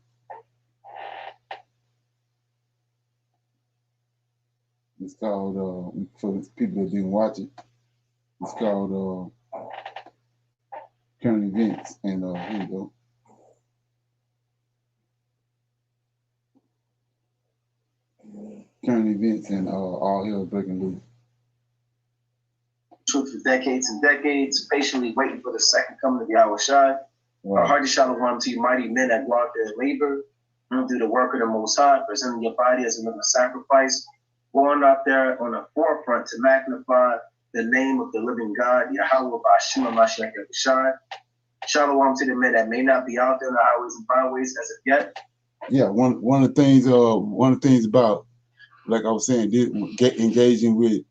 It's called for the people that didn't watch it. It's called Current Events, and here you go. Current events and all hell breaking loose. Truth for decades and decades, patiently waiting for the second coming of Yahweh Shai. Our hearty shalom to you mighty men that go out there and labor, do the work of the Most High, presenting your body as a living sacrifice, going out there on the forefront to magnify the name of the living God, Yahweh Ba'ashem HaMashiach Yahushai. Shalom to the men that may not be out there in the highways and byways as of yet. Yeah, one of the things about, like I was saying, engaging with,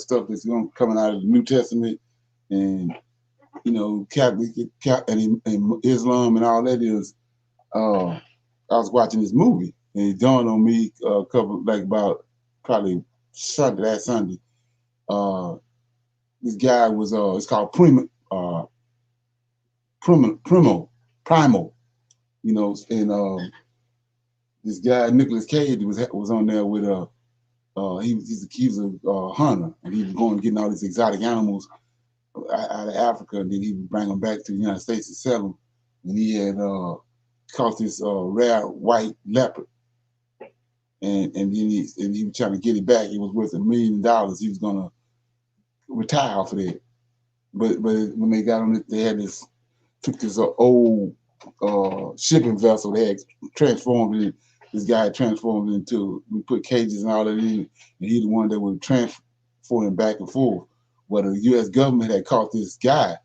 stuff that's coming out of the New Testament, and Catholic and Islam and all that is. I was watching this movie, and it dawned on me probably last Sunday. This guy was it's called Primal, and this guy Nicolas Cage was on there with he was a hunter, and he was going and getting all these exotic animals out of Africa, and then he would bring them back to the United States to sell them. And he had caught this rare white leopard, and then he was trying to get it back. It was worth $1 million. He was gonna retire off of it, but when they got on it, they had took this old shipping vessel. They had transformed it. This guy had transformed it into, we put cages and all that in it, and he's the one that would transport him back and forth. Well, the U.S. government had caught this guy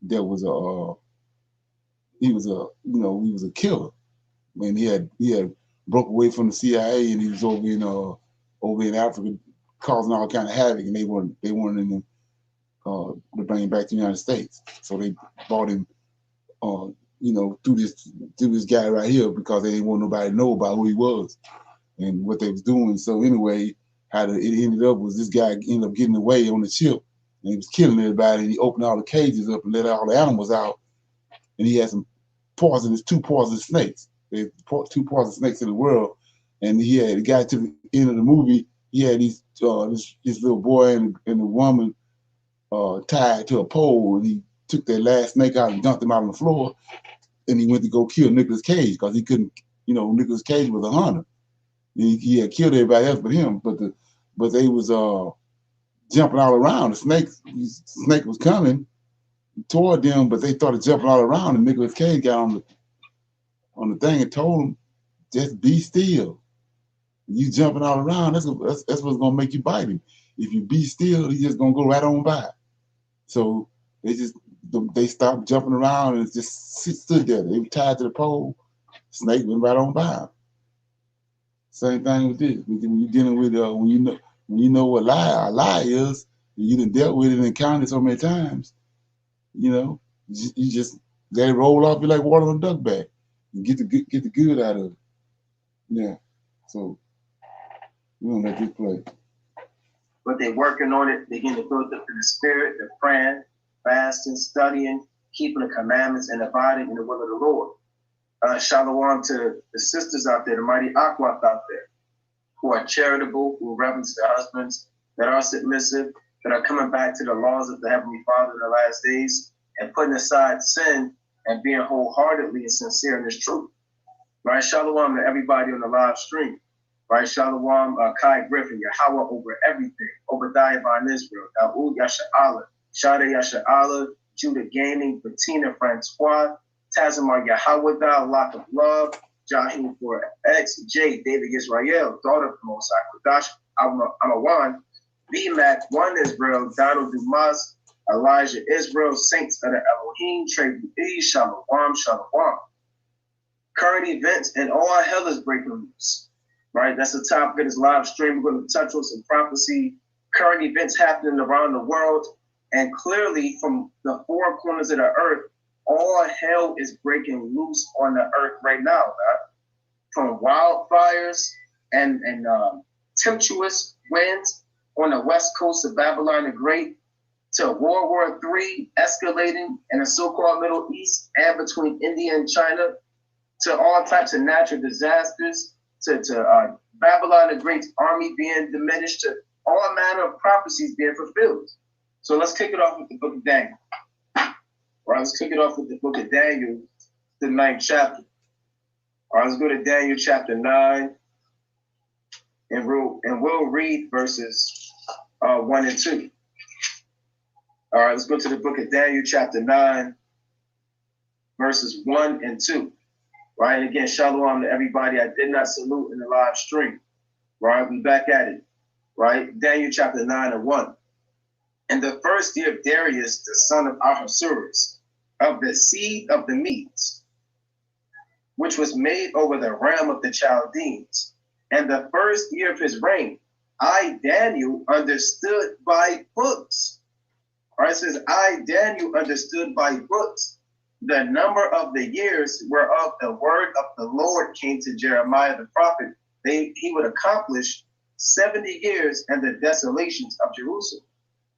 that was he was a killer. And he had broke away from the CIA, and he was over in Africa causing all kind of havoc, and they wanted him to bring him back to the United States. So they brought him through this guy right here, because they didn't want nobody to know about who he was and what they was doing. So anyway, it ended up was this guy ended up getting away on the ship, and he was killing everybody, and he opened all the cages up and let all the animals out, and he had two poisonous snakes. There's two poisonous snakes in the world, and the guy to the end of the movie, he had these this little boy and the woman tied to a pole, and he took that last snake out and dumped him out on the floor, and he went to go kill Nicolas Cage, because he couldn't, Nicolas Cage was a hunter. He had killed everybody else but him, but they was jumping all around. The snake was coming toward them, but they started jumping all around, and Nicolas Cage got on the thing and told him, just be still. You jumping all around, that's what's gonna make you bite him. If you be still, he's just gonna go right on by. So they stopped jumping around and just stood there. They were tied to the pole. Snake went right on by. Same thing with this. When you're dealing with when you know what a lie is, you done dealt with it and encountered it so many times. You just let it roll off you like water on a duck bag. And get the good out of it. Yeah. So we're gonna let this play. But they're working on it. They're getting built up in the spirit. They're praying, fasting, studying, keeping the commandments, and abiding in the will of the Lord. Shalom to the sisters out there, the mighty Akwat out there, who are charitable, who reverence their husbands, that are submissive, that are coming back to the laws of the Heavenly Father in the last days, and putting aside sin and being wholeheartedly and sincere in this truth. Right? Shalom to everybody on the live stream. Right? Shalom, Kai Griffin, Yahweh over everything. Obadiah Von Israel, Daoud Yasha'Allah, Shada Yasha'Allah, Judah Gaming, Bettina Francois, Tazimar Yahweh, Lock of Love, Jahim for X, J, David Israel, daughter of the Most High, Kodash, Amawan, B-Mac, One Israel, Donald Dumas, Elijah Israel, Saints of the Elohim, Trey B, Shalom, Shalom. Current events and all hell is breaking loose. Right? That's the topic of this live stream. We're going to touch on some prophecy, current events happening around the world, and clearly from the four corners of the earth, all hell is breaking loose on the earth right now. Right? From wildfires and tempestuous winds on the west coast of Babylon the Great, to World War III escalating in the so-called Middle East and between India and China, to all types of natural disasters, to Babylon the Great's army being diminished, to all manner of prophecies being fulfilled. So let's kick it off with the book of Daniel. All right, let's kick it off with the book of Daniel, the 9th chapter. All right, let's go to Daniel chapter 9, and we'll read verses 1 and 2. All right, let's go to the book of Daniel chapter 9, verses 1 and 2. Right, and again, shalom to everybody. I did not salute in the live stream. Right, we back at it. Right, Daniel chapter 9 and 1. In the first year of Darius, the son of Ahasuerus, of the seed of the Medes, which was made over the realm of the Chaldeans, and the first year of his reign, I, Daniel, understood by books. All right, it says, I, Daniel, understood by books the number of the years whereof the word of the Lord came to Jeremiah the prophet. He would accomplish 70 years and the desolations of Jerusalem.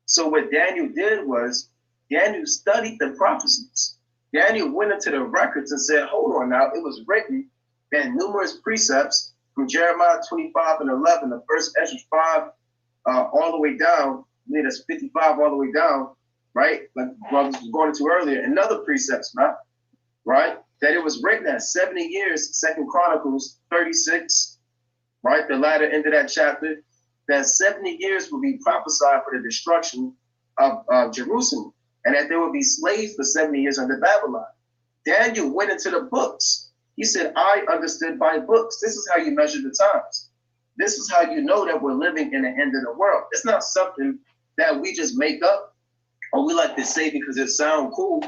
So what Daniel did was, Daniel studied the prophecies. Daniel went into the records and said, hold on now, it was written in numerous precepts from Jeremiah 25 and 11, the first Ezra 5, all the way down, that's 55 all the way down, right? Like brothers was going into earlier, another precepts, right? That it was written at 70 years, 2 Chronicles 36, right? The latter end of that chapter, that 70 years will be prophesied for the destruction of Jerusalem, and that there will be slaves for 70 years under Babylon. Daniel went into the books. He said, I understood by books. This is how you measure the times. This is how you know that we're living in the end of the world. It's not something that we just make up, or we like to say because it sounds cool,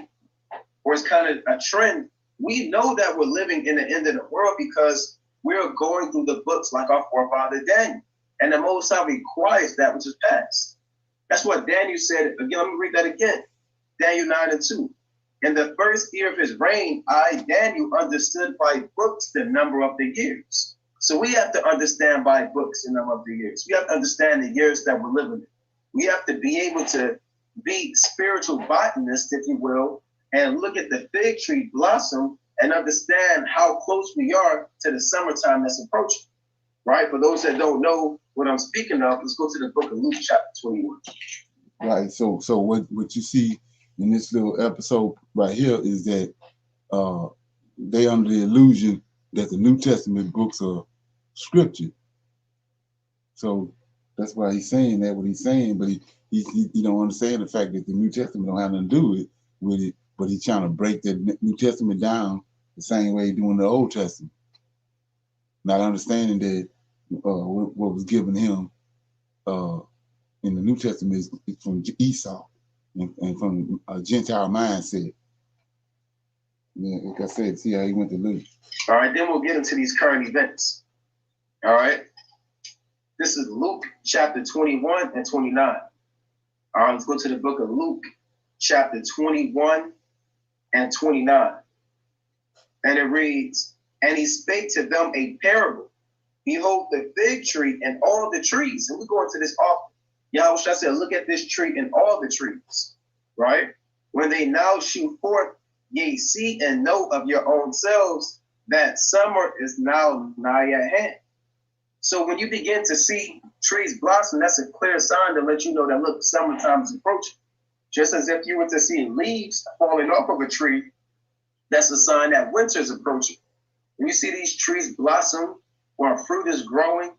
or it's kind of a trend. We know that we're living in the end of the world because we're going through the books like our forefather Daniel. And the Most High requires that which is past. That's what Daniel said. Again, let me read that again. Daniel 9 and 2. In the first year of his reign, I, Daniel, understood by books the number of the years. So we have to understand by books the number of the years. We have to understand the years that we're living in. We have to be able to be spiritual botanists, if you will, and look at the fig tree blossom and understand how close we are to the summertime that's approaching. Right? For those that don't know what I'm speaking of, let's go to the book of Luke chapter 21. Right. So what you see in this little episode right here is that they under the illusion that the New Testament books are scripture. So that's why he's saying that what he's saying, but he don't understand the fact that the New Testament don't have nothing to do with it, but he's trying to break the New Testament down the same way he's doing the Old Testament. Not understanding that what was given him in the New Testament is from Esau and from a Gentile mindset. Yeah, like I said, see how he went to Luke. All right, then we'll get into these current events. All right. This is Luke chapter 21 and 29. All right, let's go to the book of Luke chapter 21 and 29. And it reads, and he spake to them a parable. Behold, the fig tree and all the trees. And we go into this often. Yahweh said, look at this tree and all the trees, right? When they now shoot forth, ye see and know of your own selves that summer is now nigh at hand. So when you begin to see trees blossom, that's a clear sign to let you know that, look, summertime is approaching. Just as if you were to see leaves falling off of a tree, that's a sign that winter is approaching. When you see these trees blossom or fruit is growing,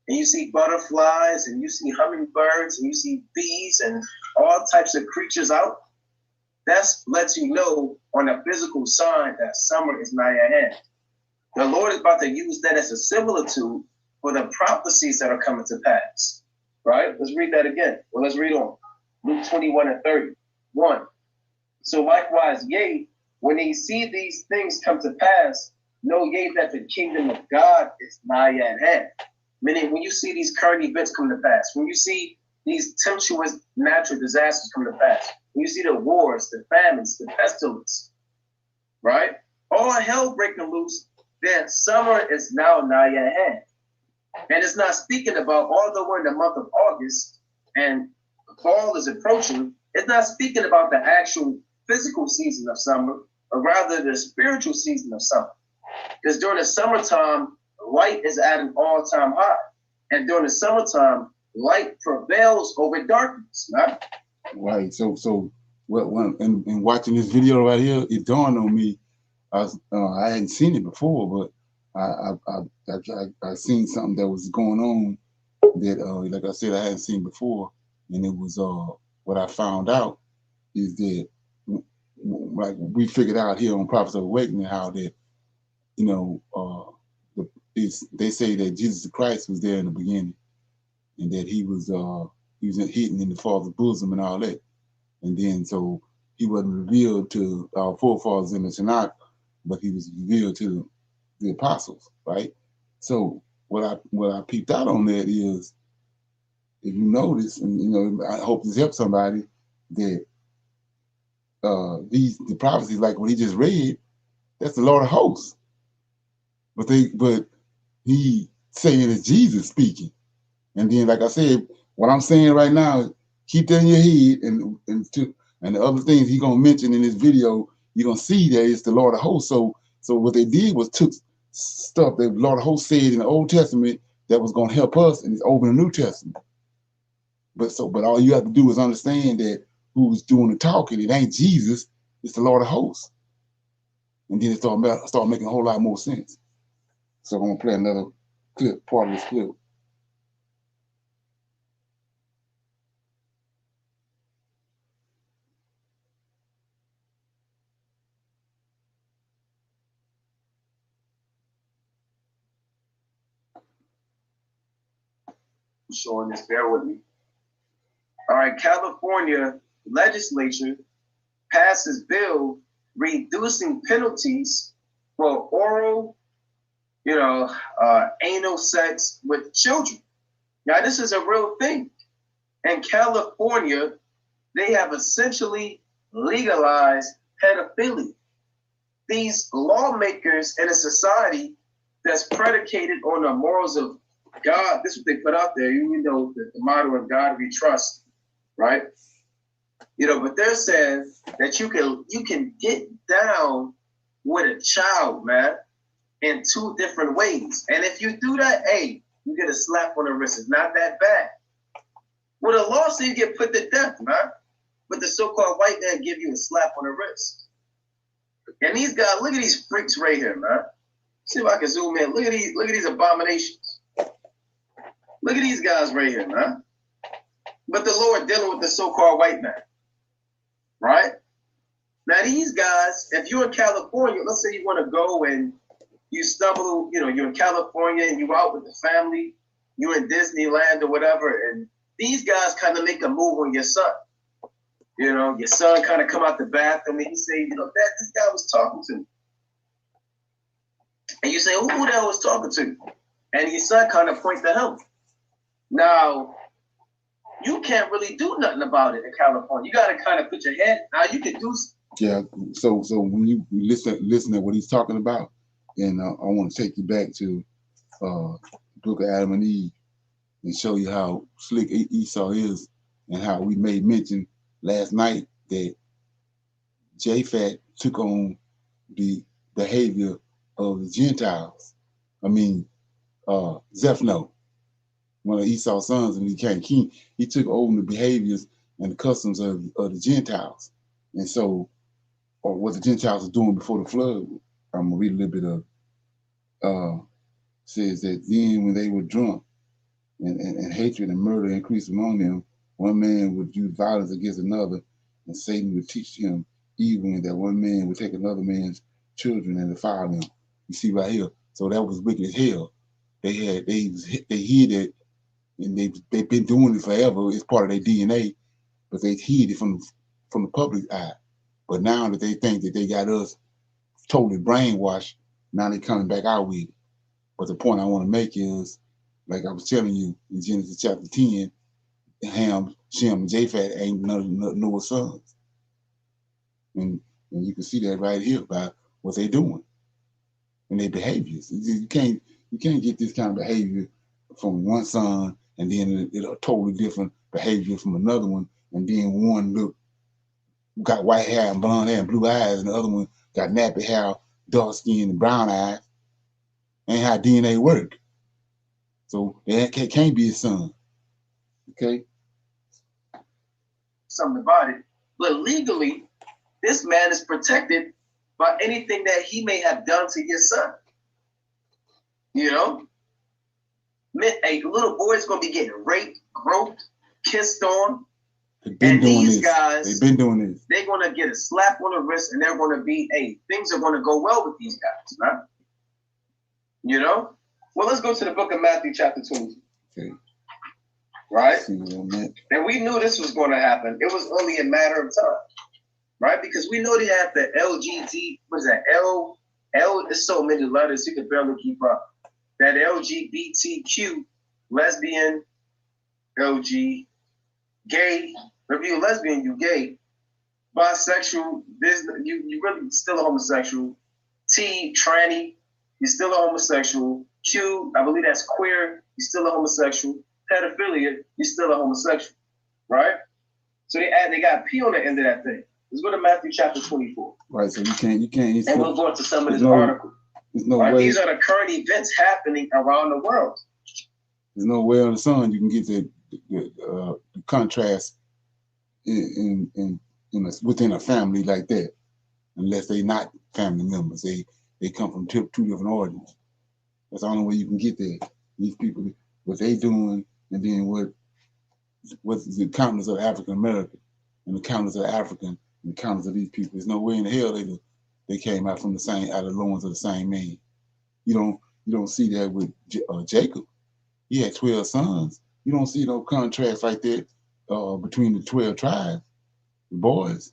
and you see butterflies, and you see hummingbirds, and you see bees, and all types of creatures out, that lets you know on a physical sign that summer is nigh at hand. The Lord is about to use that as a similitude for the prophecies that are coming to pass. Right? Let's read that again. Well, let's read on. Luke 21 and 31. So likewise, yea, when ye see these things come to pass, know ye that the kingdom of God is nigh at hand. Meaning, when you see these current events come to pass, when you see these tempestuous natural disasters come to pass, when you see the wars, the famines, the pestilence, right? All hell breaking loose, then summer is now nigh at hand. And it's not speaking about, although we're in the month of August and fall is approaching, It's not speaking about the actual physical season of summer, but rather the spiritual season of summer. Because during the summertime, light is at an all-time high. And during the summertime, light prevails over darkness, right? Right. So in watching this video right here, it dawned on me. I hadn't seen it before, but I seen something that was going on that, like I said, I hadn't seen before, and it was what I found out is that, like we figured out here on Prophets of Awakening, how that, you know, they say that Jesus Christ was there in the beginning, and that he was hidden in the Father's bosom and all that, and then so he wasn't revealed to our forefathers in the Tanakh, but he was revealed to the apostles, right? So what I peeped out on that is, if you notice, and you know, I hope this helps somebody, that the prophecies, like what he just read, that's the Lord of hosts. But he saying it's Jesus speaking. And then, like I said, what I'm saying right now, keep that in your head, and the other things he's gonna mention in this video, you're gonna see that it's the Lord of hosts. So what they did was took stuff that the Lord of hosts said in the Old Testament that was gonna help us, and it's over in the New Testament. But all you have to do is understand that who's doing the talking, it ain't Jesus, it's the Lord of hosts. And then it start making a whole lot more sense. So I'm gonna play another clip, part of this clip. Showing this, bear with me. All right, California legislature passes bill reducing penalties for oral, anal sex with children. Now, this is a real thing. In California, they have essentially legalized pedophilia. These lawmakers in a society that's predicated on the morals of God, this is what they put out there. You know, the motto of God we trust, right? But they're saying that you can get down with a child, man, in 2 different ways. And if you do that, hey, you get a slap on the wrist. It's not that bad. Well, the law says you get put to death, man. But the so-called white man give you a slap on the wrist. And these guys, look at these freaks right here, man. See if I can zoom in. Look at these abominations. Look at these guys right here, man. But the Lord dealing with the so-called white man, right? Now these guys, if you're in California, let's say you want to go and you stumble, you're in California and you out with the family, you're in Disneyland or whatever, and these guys kind of make a move on your son. Your son kind of come out the bathroom and he say, Dad, this guy was talking to me. And you say, who the hell was talking to you? And your son kind of point to him. Now, you can't really do nothing about it in California. You got to kind of put your head. Now you can do. Yeah. So when you listen to what he's talking about, and I want to take you back to Book of Adam and Eve and show you how slick Esau is, and how we made mention last night that Japhet took on the behavior of the Gentiles. I mean, Zephno, one of Esau's sons, and he became king. He took over the behaviors and the customs of the Gentiles. And so, or what the Gentiles were doing before the flood, I'm gonna read a little bit of, says that then when they were drunk and hatred and murder increased among them, one man would use violence against another, and Satan would teach him evil, and that one man would take another man's children and defile them. You see right here. So that was wicked as hell. They hid it, and they've been doing it forever. It's part of their DNA, but they hid it from the public eye. But now that they think that they got us totally brainwashed, now they're coming back out with it. But the point I want to make is, like I was telling you in Genesis chapter 10, Ham, Shem, and Japheth ain't none of Noah's sons. And you can see that right here by what they're doing and their behaviors. You can't get this kind of behavior from one son and then a totally different behavior from another one, and then one look got white hair and blonde hair and blue eyes, and the other one got nappy hair, dark skin, and brown eyes. Ain't how DNA work. So it can't be his son. Okay? Something about it. But legally, this man is protected by anything that he may have done to his son. You know? A little boy's going to be getting raped, groped, kissed on. And these guys, they've been doing this. They're going to get a slap on the wrist, and they're going to be, hey, things are going to go well with these guys, right? You know? Well, let's go to the book of Matthew chapter 22. Okay. Right? And we knew this was going to happen. It was only a matter of time. Right? Because we know they have the LGBT, what is that? L, there's so many letters, you can barely keep up. That LGBTQ, lesbian, LG, gay. If you're lesbian, you gay. Bisexual, you really still a homosexual. T, tranny, you're still a homosexual. Q, I believe that's queer, you're still a homosexual. Pedophilia, you're still a homosexual. Right? So they got P on the end of that thing. Let's go to Matthew chapter 24. Right, so you can't. And we'll go into some of this article. There's no way. These are the current events happening around the world. There's no way on the sun you can get the contrast within a family like that, unless they not family members. They come from two different origins. That's the only way you can get there. These people, what they doing, and then what's the countenance of African American, and the countenance of African, and the countenance of these people. There's no way in the hell they came out from out of the loins of the same man. You don't see that with Jacob. He had 12 sons. You don't see no contrast like that between the 12 tribes, the boys.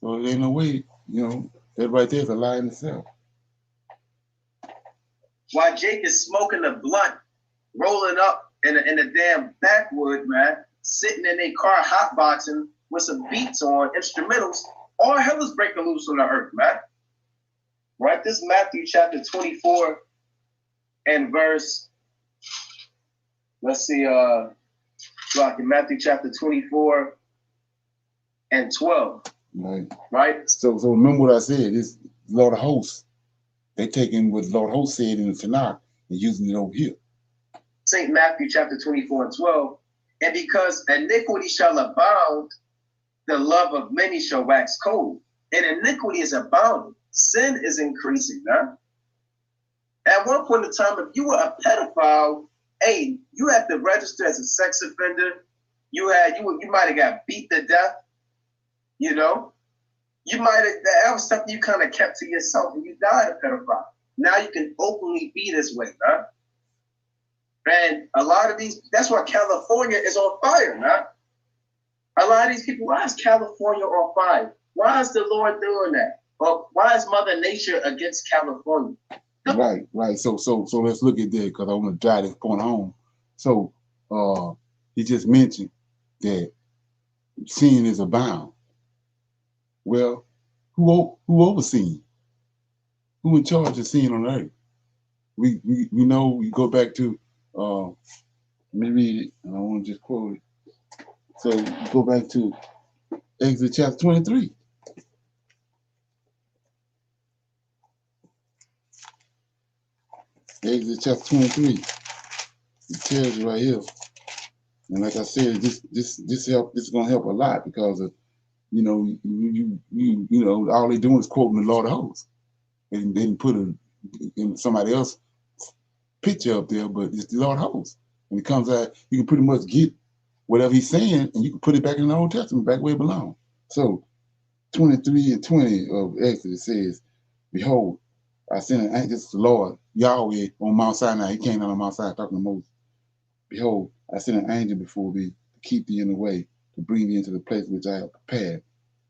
So there ain't no way, that right there is a lie in itself. While Jake is smoking a blunt, rolling up in a damn backwood, man, sitting in a car hotboxing with some beats on, instrumentals, all hell is breaking loose on the earth, man. Right? This Matthew chapter 24 and verse, let's see, Matthew chapter 24 and 12. Right? So remember what I said, this Lord of Hosts, they taking what Lord of Hosts said in the Tanakh and using it over here. St. Matthew chapter 24 and 12, and because iniquity shall abound, the love of many shall wax cold. And iniquity is abounding. Sin is increasing, huh? At one point in time, if you were a pedophile, hey, you had to register as a sex offender. You might have got beat to death. You know, that was something you kind of kept to yourself, and you died a pedophile. Now you can openly be this way, huh? And a lot of these, that's why California is on fire, huh? A lot of these people, why is California on fire? Why is the Lord doing that? Or why is Mother Nature against California? Right. So let's look at that, because I want to drive this point home. So he just mentioned that sin is abound. Well, who overseeing? Who in charge of sin on earth? We know, we go back to let me read it, and I want to just quote it. So go back to Exodus chapter 23. Exodus chapter 23. It tells you right here. And like I said, this is gonna help a lot, because of, you know, all they doing is quoting the Lord of Hosts. They didn't put somebody else's picture up there, but it's the Lord of Hosts. When it comes out, you can pretty much get whatever he's saying, and you can put it back in the Old Testament, back where it belongs. So 23 and 20 of Exodus says, behold, I sent an angel, the Lord, Yahweh, on Mount Sinai. He came down on Mount Sinai talking to Moses. Behold, I sent an angel before thee to keep thee in the way, to bring thee into the place which I have prepared.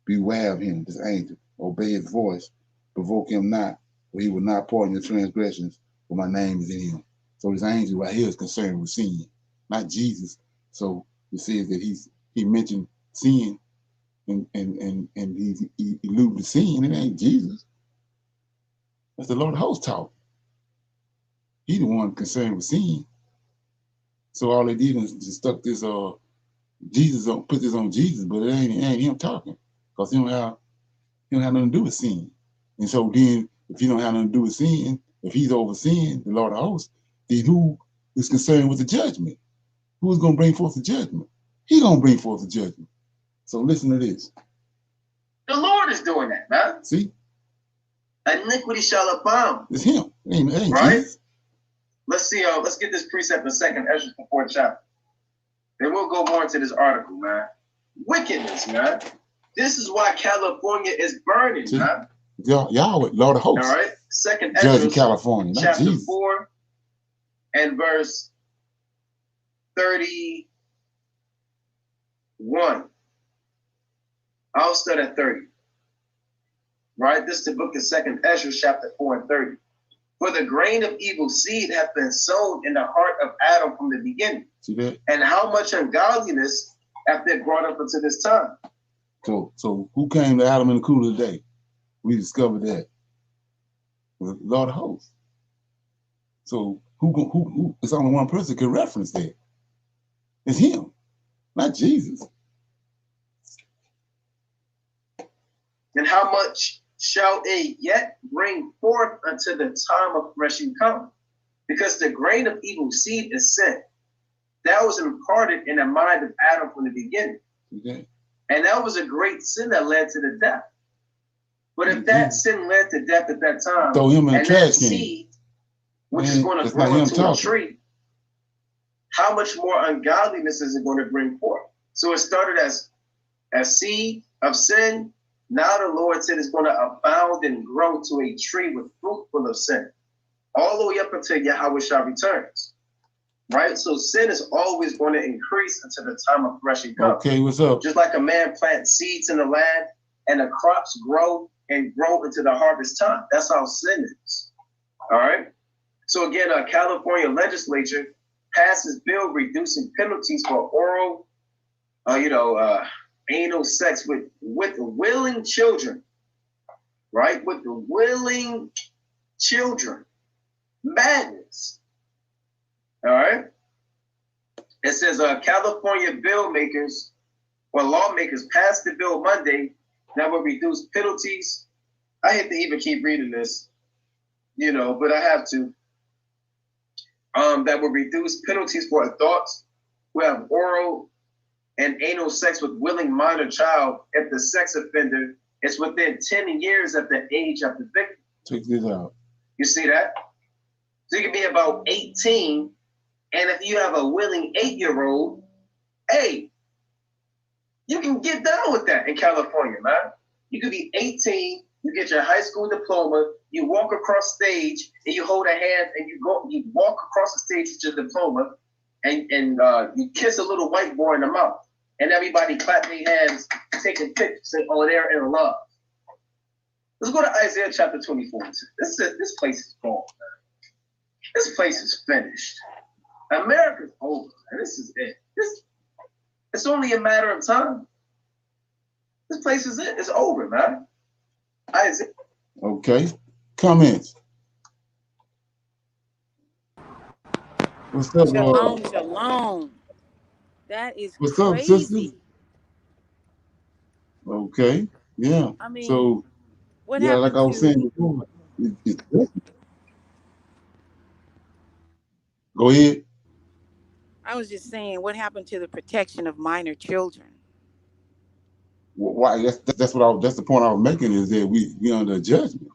Beware of him, this angel. Obey his voice. Provoke him not, for he will not pardon your transgressions, for my name is in him. So this angel right here is concerned with sin, not Jesus. So it says that he mentioned sin, and he alluded to sin. It ain't Jesus. That's the Lord of Hosts talk. He the one concerned with sin. So all they did is just stuck this Jesus put this on Jesus, but it ain't him talking, because he don't have nothing to do with sin. And so then, if he don't have nothing to do with sin, if he's over sin, the Lord of hosts, then who is concerned with the judgment? Who's going to bring forth the judgment? He going to bring forth the judgment. So listen to this. The Lord is doing that, man. See? Iniquity shall abound. It's him. It ain't right? Jesus. Let's see. Let's get this precept in 2nd Ezra, the 4th chapter. Then we'll go more into this article, man. Wickedness, man. This is why California is burning, See? man. Yahweh, Lord of hosts. All right. 2nd Judge Ezra, in California, not chapter Jesus. 4 and verse 31. I'll start at 30. Right? This is the book of 2nd Ezra, chapter 4 and 30. For the grain of evil seed hath been sown in the heart of Adam from the beginning. See that? And how much ungodliness hath been brought up unto this time. So who came to Adam in the cool of the day? We discovered that. The Lord of hosts. So who it's only one person can reference that. It's him, not Jesus. And how much shall it yet bring forth until the time of threshing come? Because the grain of evil seed is sin. That was imparted in the mind of Adam from the beginning. Okay. And that was a great sin that led to the death. But if that sin led to death at that time, throw him in and the trash that can. seed, which is going to That's not grow him into talking. a tree, how much more ungodliness is it going to bring forth? So it started as seed of sin. Now the Lord said it's going to abound and grow to a tree with fruit full of sin, all the way up until Yahweh shall returns. Right? So sin is always going to increase until the time of threshing comes. Okay, what's up? Just like a man plants seeds in the land and the crops grow and grow into the harvest time. That's how sin is. All right? So again, California legislature passes bill reducing penalties for oral, anal sex with willing children, right? With the willing children. Madness. All right? It says California lawmakers passed the bill Monday that will reduce penalties. I hate to even keep reading this, but I have to. That will reduce penalties for adults who have oral and anal sex with willing minor child if the sex offender is within 10 years of the age of the victim. Check this out. You see that? So you can be about 18, and if you have a willing 8-year-old, hey, you can get down with that in California, man. You could be 18, you get your high school diploma, you walk across stage, and you hold a hand, and you walk across the stage with your diploma, and you kiss a little white boy in the mouth, and everybody clap their hands, taking pictures, saying, "Oh, they're in love." Let's go to Isaiah chapter 24. This place is gone, man. This place is finished. America's over, and this is it. It's only a matter of time. This place is it. It's over, man. Isaiah. Okay. Comments. What's up, Shalom, shalom. That is what's crazy. up, sisters? Okay. Yeah. I mean, so what yeah, happened like I was to? saying before, go ahead. I was just saying, what happened to the protection of minor children? Why? That's the point I was making, is that we under judgment.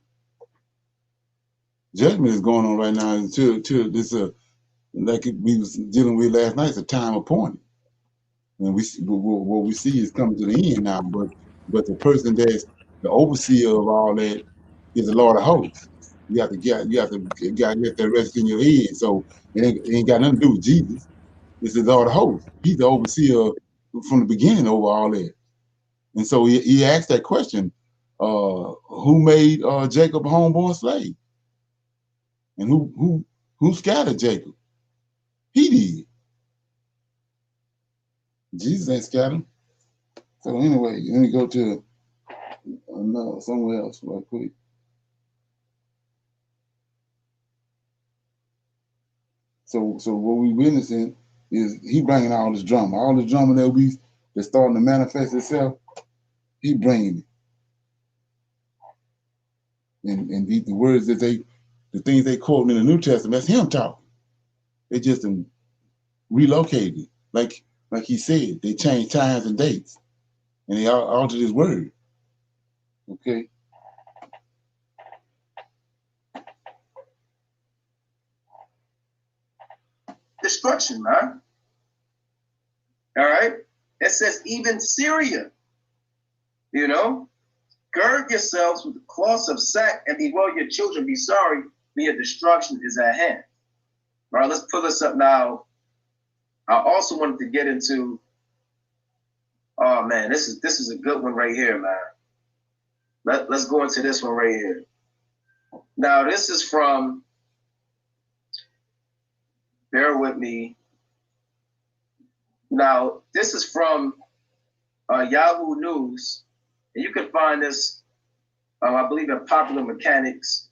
Judgment is going on right now until this like we was dealing with last night. It's a time appointed, and what we see is coming to the end now. But the person that's the overseer of all that is the Lord of hosts. You have to get that rest in your head. So it ain't got nothing to do with Jesus. It's the Lord of hosts. He's the overseer from the beginning over all that. And so he asked that question, who made Jacob a homeborn slave? And who scattered Jacob? He did. Jesus ain't scattered. So anyway, let me go to somewhere else real quick. So what we witnessing is he bringing all this drama that's starting to manifest itself. He bringing it, and the words that the things they quote in the New Testament, that's him talking. They just relocated it, like he said. They changed times and dates, and they altered his word. Okay. Destruction, man. All right. It says even Syria, gird yourselves with the cloths of sack and bewail your children. Be sorry, for your destruction is at hand. All right, let's pull this up now. I also wanted to get into, oh man, this is a good one right here, man. Let's go into this one right here. Now, this is from, bear with me. Now, this is from Yahoo News, and you can find this, I believe, in Popular Mechanics,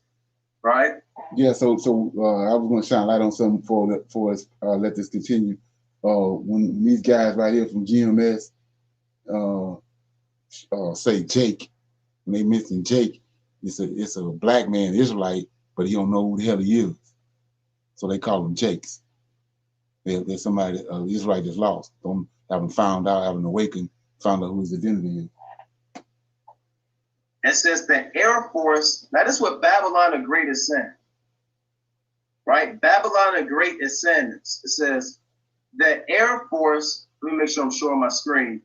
right? Yeah. So I was going to shine light on something for us. Let this continue. When these guys right here from GMS say Jake, when they mention Jake, it's a black man, Israelite, but he don't know who the hell he is. So they call him Jakes. There's somebody, Israelite that's lost. Haven't found out, haven't awakened, found out who his identity is. It says the Air Force, now this is what Babylon the Great is saying. Right? Babylon the Great is saying this. It says the Air Force, let me make sure I'm showing my screen.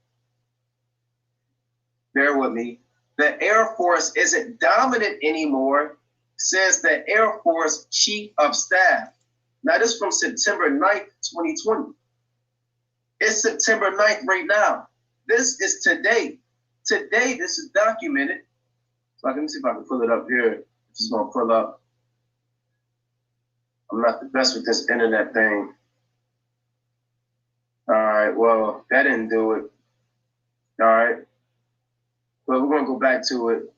Bear with me. The Air Force isn't dominant anymore, says the Air Force Chief of Staff. Now, this is from September 9th, 2020. It's September 9th right now. This is today. Today, this is documented. So let me see if I can pull it up here. It's going to pull up. I'm not the best with this internet thing. All right, well, that didn't do it. All right. But we're going to go back to it.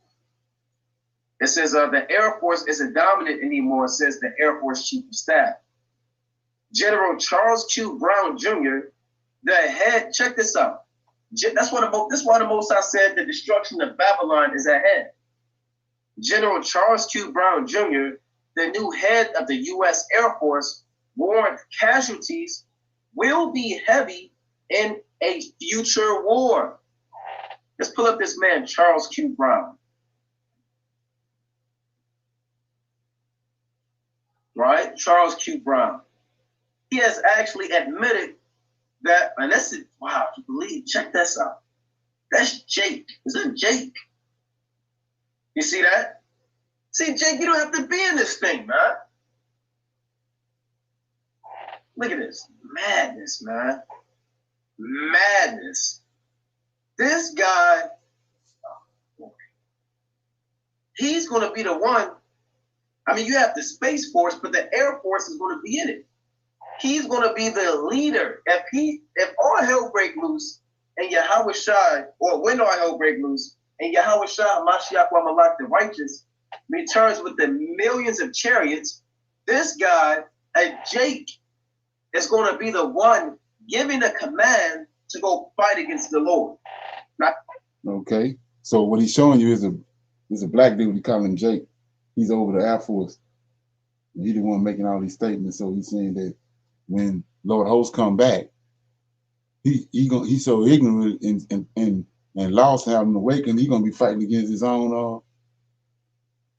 It says the Air Force isn't dominant anymore, says the Air Force Chief of Staff. General Charles Q. Brown Jr., the head, check this out. That's why the Most High said the destruction of Babylon is ahead. General Charles Q. Brown Jr., the new head of the U.S. Air Force, warned casualties will be heavy in a future war. Let's pull up this man, Charles Q. Brown. Right? Charles Q. Brown. He has actually admitted that, and that's it. Wow, you believe? Check this out. That's Jake. Is that Jake? You see that? See, Jake, you don't have to be in this thing, man. Look at this. Madness, man. Madness. This guy, he's going to be the one. I mean, you have the Space Force, but the Air Force is going to be in it. He's going to be the leader. If all hell break loose and Yahweh Shai, or when all hell break loose and Yahweh Shai, Mashiach wa Malak the righteous, returns with the millions of chariots, this guy, Jake, is going to be the one giving the command to go fight against the Lord. Okay. So what he's showing you is a black dude. He call him Jake. He's over the Air Force. He's the one making all these statements. So he's saying that when Lord Host come back, he's so ignorant and lost, having awakened, he's gonna be fighting against his own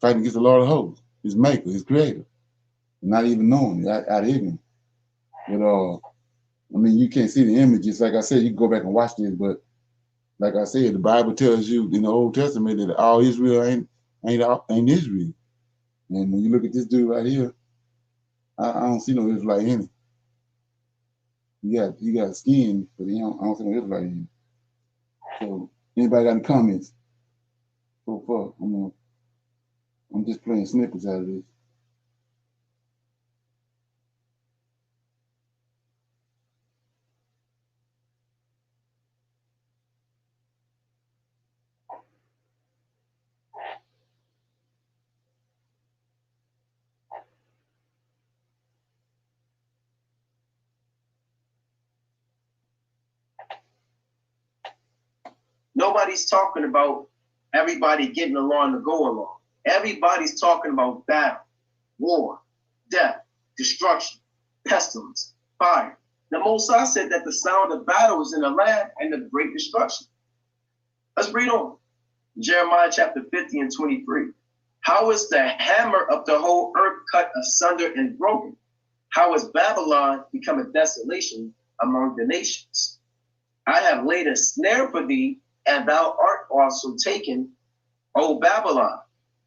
fighting against the Lord of Hosts, his maker, his creator, not even knowing it, out of ignorance. But I mean, you can't see the images. Like I said, you can go back and watch this, but like I said, the Bible tells you in the Old Testament that all Israel ain't Israel. And when you look at this dude right here, I don't see no Israelite in it. He got skin, but I don't see no Israelite in it. So anybody got any comments? So far, I'm just playing snippets out of this. Nobody's talking about everybody getting along to go along. Everybody's talking about battle, war, death, destruction, pestilence, fire. The Most High said that the sound of battle is in the land and the great destruction. Let's read on. Jeremiah chapter 50 and 23. How is the hammer of the whole earth cut asunder and broken? How is Babylon become a desolation among the nations? I have laid a snare for thee, and thou art also taken, O Babylon,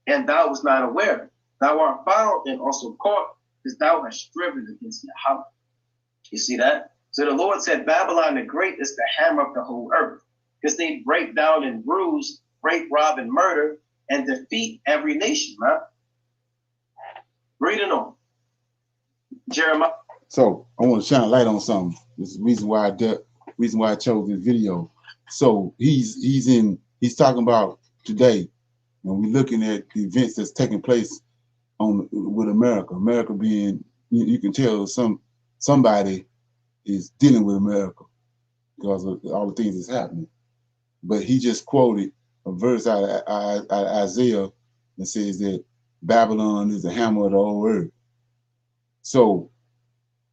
and thou was not aware. Thou art found and also caught, because thou hast striven against Yahweh. You see that? So the Lord said, Babylon the Great is the hammer of the whole earth, because they break down and bruise, rape, rob, and murder, and defeat every nation, man. Reading on. Jeremiah. So I want to shine a light on something. This is the reason why I chose this video. So he's talking about today, and we're looking at the events that's taking place with America. America being, you can tell somebody is dealing with America because of all the things that's happening. But he just quoted a verse out of Isaiah that says that Babylon is the hammer of the whole earth. So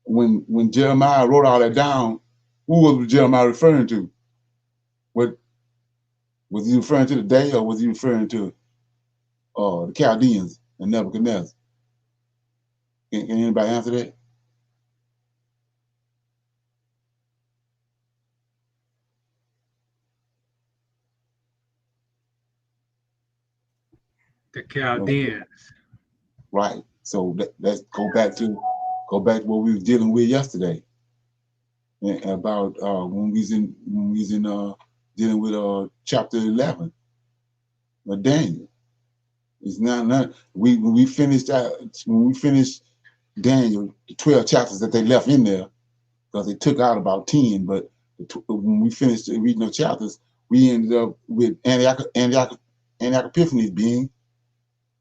when Jeremiah wrote all that down, who was Jeremiah referring to? What was he referring to today, or was he referring to the Chaldeans and Nebuchadnezzar? Can anybody answer that? The Chaldeans. Right. So let's go back to what we were dealing with yesterday about when we was in dealing with chapter 11 of Daniel. It's not when we finished Daniel, the 12 chapters that they left in there, because they took out about 10, but when we finished reading those chapters, we ended up with Antioch Epiphanes being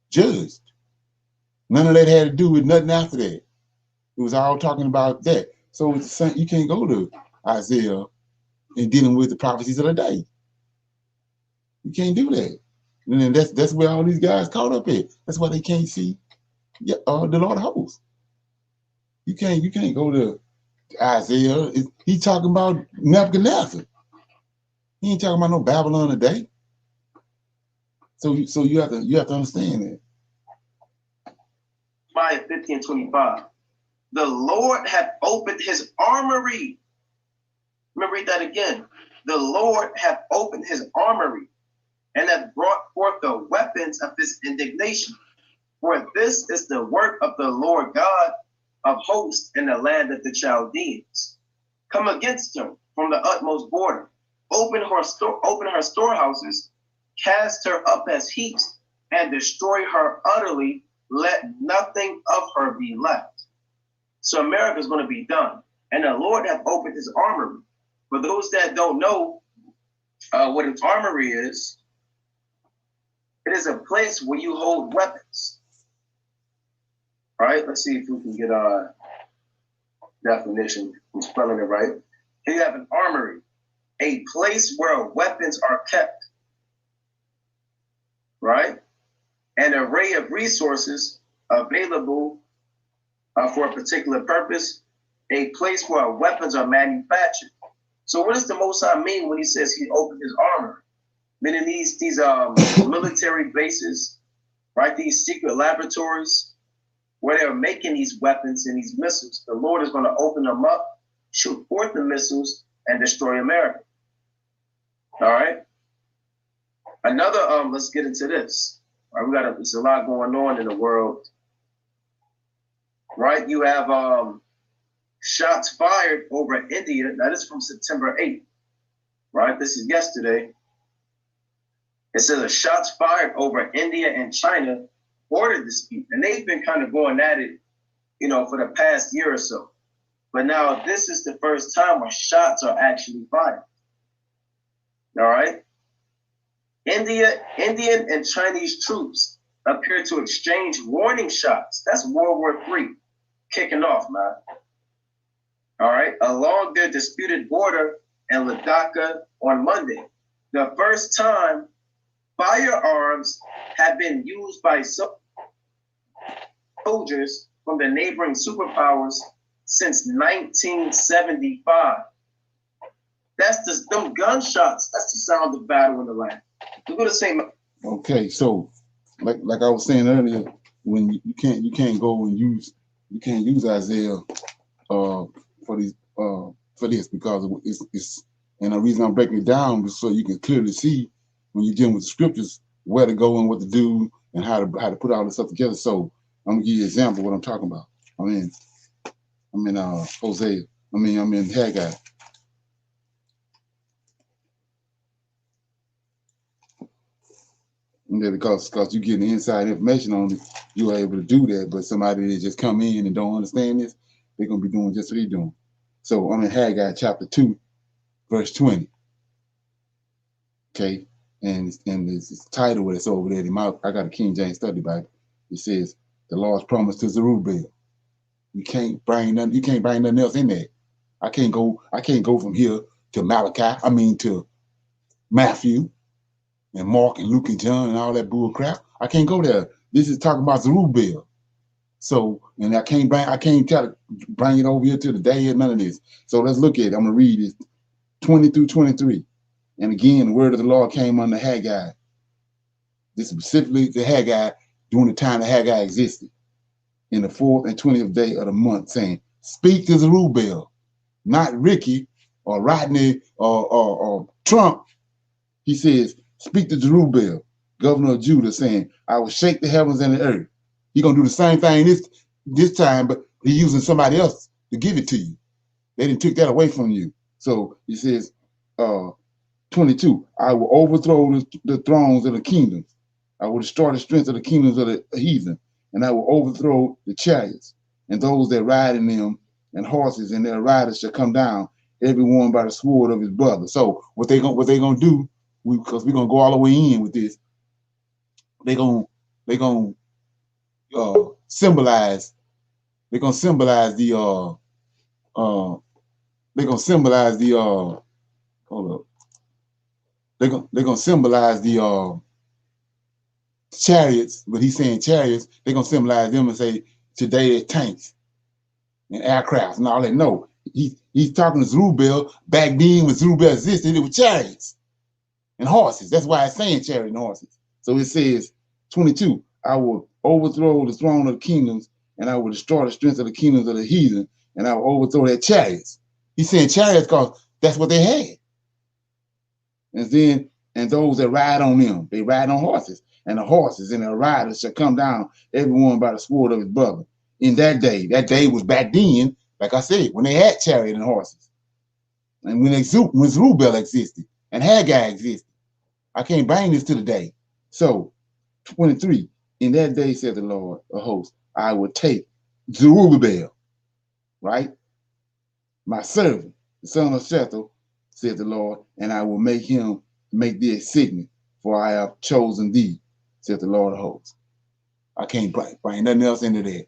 judged. None of that had to do with nothing after that. It was all talking about that. So it's the same, you can't go to Isaiah and dealing with the prophecies of the day. You can't do that. And then that's where all these guys caught up at. That's why they can't see the Lord of hosts. You can't go to Isaiah. He's talking about Nebuchadnezzar. He ain't talking about no Babylon today. So you have to understand that. Jeremiah 50 and 25. The Lord hath opened his armory. Let me read that again. The Lord hath opened his armory and hath brought forth the weapons of his indignation. For this is the work of the Lord God of hosts in the land of the Chaldeans. Come against her from the utmost border. Open her storehouses, cast her up as heaps, and destroy her utterly. Let nothing of her be left. So America is going to be done. And the Lord hath opened his armory. For those that don't know what an armory is, it is a place where you hold weapons. All right, let's see if we can get a definition. I'm spelling it right. Here you have an armory, a place where weapons are kept. Right? An array of resources available for a particular purpose, a place where weapons are manufactured. So what does the Most High mean when he says he opened his armory? Meaning these military bases, right? These secret laboratories where they're making these weapons and these missiles. The Lord is going to open them up, shoot forth the missiles, and destroy America. All right. Another, let's get into this. All right, there's a lot going on in the world. Right? You have shots fired over India. Now, this is from September 8th. Right? This is yesterday. It says a shots fired over India and China border dispute. And they've been kind of going at it, for the past year or so. But now this is the first time where shots are actually fired. All right? Indian and Chinese troops appear to exchange warning shots. That's World War III kicking off, man. All right, along their disputed border in Ladakh on Monday. the first time firearms have been used by soldiers from the neighboring superpowers since 1975. That's them gunshots. That's the sound of battle in the land. We're gonna say. Okay, so like I was saying earlier, when you can't go and use Isaiah for this because it's and the reason I'm breaking it down is so you can clearly see when you're dealing with the scriptures where to go and what to do and how to put all this stuff together. So I'm gonna give you an example of what I'm talking about. I'm in Hosea. I'm in Haggai. Yeah, because you get the inside information on it, you are able to do that. But somebody that just come in and don't understand this, they're gonna be doing just what he's doing. So I'm in Haggai chapter 2, verse 20. Okay, and it's title with it's over there. I got a King James Study Bible. It says the Lord's promise to Zerubbabel. You can't bring nothing else in there. I can't go from here to Malachi. To Matthew and Mark and Luke and John and all that bull crap. I can't go there. This is talking about Zerubbabel. So, and I can't try to bring it over here to the day or none of this. So let's look at it. I'm gonna read it 20 through 23. And again, the word of the Lord came unto Haggai. This specifically to Haggai during the time that Haggai existed, in the 4th and 20th day of the month, saying, speak to Zerubbabel, not Ricky or Rodney or Trump. He says, speak to Zerubbabel, governor of Judah, saying, I will shake the heavens and the earth. He's gonna do the same thing this time, but he's using somebody else to give it to you. They didn't take that away from you. So he says, 22, I will overthrow the thrones of the kingdoms. I will destroy the strength of the kingdoms of the heathen, and I will overthrow the chariots and those that ride in them, and horses and their riders shall come down, everyone by the sword of his brother. So what they gonna do? Because we're gonna go all the way in with this. They're gonna symbolize. They're gonna symbolize the hold up. They're gonna symbolize the chariots, but he's saying chariots. They're gonna symbolize them and say today it's tanks and aircraft and all that. No, he's talking to Zerubbabel. Back then when Zerubbabel existed, it was chariots and horses. That's why it's saying chariot and horses. So it says 22, I will overthrow the throne of the kingdoms, and I will destroy the strength of the kingdoms of the heathen, and I will overthrow their chariots. He's saying chariots because that's what they had. And those that ride on them, they ride on horses. And the horses and the riders shall come down, everyone by the sword of his brother. In that day was back then, like I said, when they had chariot and horses. And when Zerubbabel existed and Haggai existed. I can't bring this to the day. So 23, in that day, said the Lord of hosts, I will take Zerubbabel, right? My servant, the son of Shethel, said the Lord, and I will make thee a signet, for I have chosen thee, said the Lord of hosts. I can't bring nothing else into that.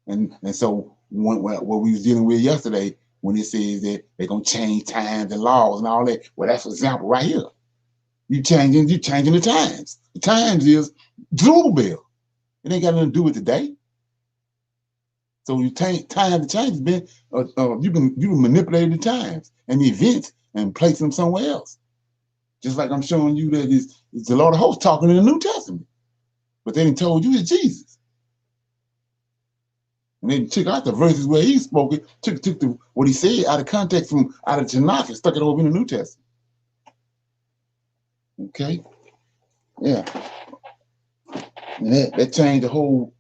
And so what we was dealing with yesterday, when it says that they're gonna change times and laws and all that, well, that's an example right here. You changing the times. The times is Zerubbabel. It ain't got nothing to do with today. So you time the change has been you can manipulate the times and the events and place them somewhere else. Just like I'm showing you that it's the Lord of hosts talking in the New Testament, but they didn't told you it's Jesus. And they took out the verses where he spoke it, took what he said out of context from out of Tanakh and stuck it over in the New Testament. Okay, yeah, and that changed the whole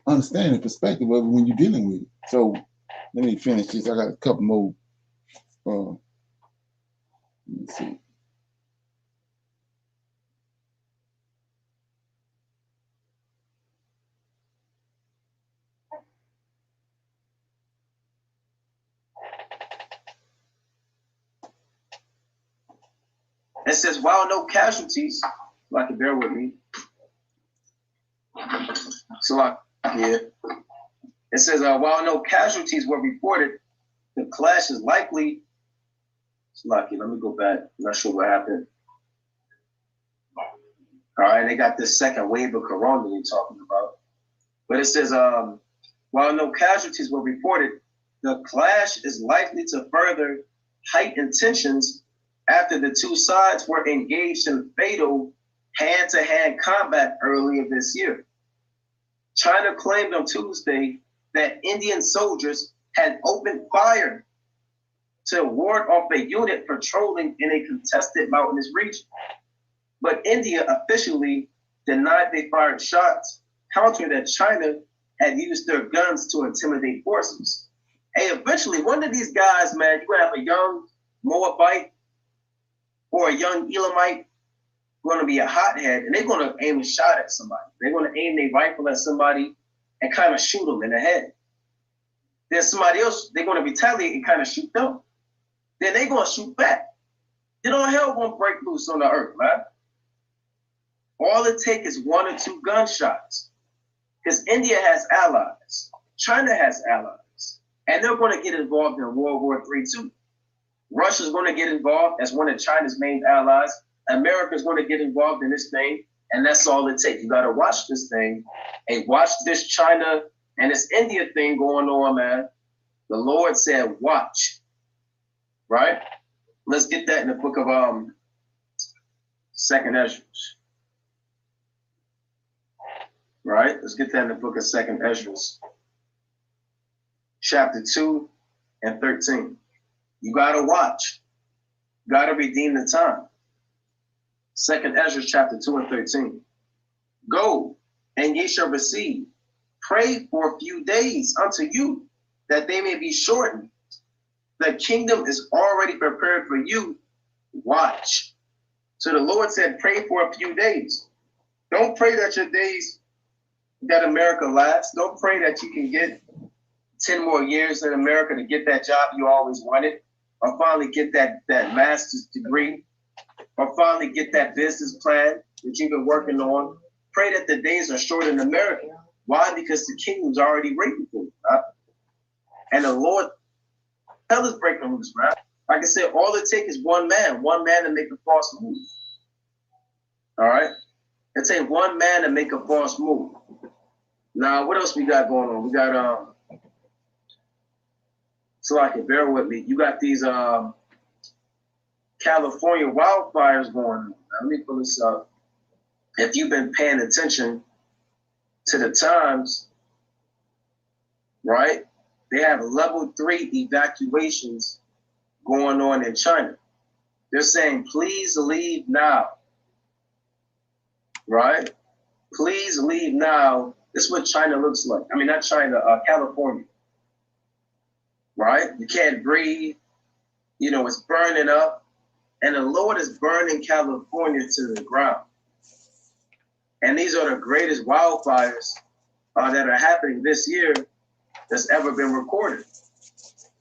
understanding perspective of it when you're dealing with it. So let me finish this. I got a couple more. Let's see. It says, while no casualties, like to bear with me. So yeah. It says, while no casualties were reported, the clash is likely It's lucky. Let me go back. I'm not sure what happened. All right, they got this second wave of corona you're talking about. But it says, while no casualties were reported, the clash is likely to further heighten tensions after the two sides were engaged in fatal hand-to-hand combat earlier this year. China claimed on Tuesday that Indian soldiers had opened fire to ward off a unit patrolling in a contested mountainous region. But India officially denied they fired shots, countering that China had used their guns to intimidate forces. Hey, eventually, one of these guys, man, you have a young Moabite or a young Elamite going to be a hothead, and they're going to aim a shot at somebody. They're going to aim their rifle at somebody and kind of shoot them in the head. Then somebody else, they're going to retaliate and kind of shoot them. Then they're going to shoot back. Then all hell won't break loose on the earth, man. All it takes is one or two gunshots. Because India has allies. China has allies. And they're going to get involved in World War III too. Russia's going to get involved as one of China's main allies. America's going to get involved in this thing. And that's all it takes. You got to watch this thing and watch this China and this India thing going on, man. The Lord said, watch. Right? Let's get that in the book of 2nd Ezra. Right? Let's get that in the book of 2nd Ezra. Chapter 2 and 13. You got to watch. You got to redeem the time. 2nd Ezra chapter 2 and 13. Go, and ye shall receive. Pray for a few days unto you, that they may be shortened. The kingdom is already prepared for you. Watch. So the Lord said, pray for a few days. Don't pray that your days that America lasts. Don't pray that you can get 10 more years in America to get that job you always wanted, or finally get that master's degree, or finally get that business plan that you've been working on. Pray that the days are short in America. Why? Because the kingdom's already waiting for you. Right? And the Lord, hell is breaking loose, right? Like I said, all it takes is one man to make a false move. All right? It takes one man to make a false move. Now, what else we got going on? We got, so I can bear with me. You got these California wildfires going on. Now, let me pull this up. If you've been paying attention to the times, right? They have level 3 evacuations going on in China. They're saying, please leave now. Right? Please leave now. This is what China looks like. I mean, not China, California. Right? You can't breathe. You know, it's burning up. And the Lord is burning California to the ground. And these are the greatest wildfires that are happening this year that's ever been recorded.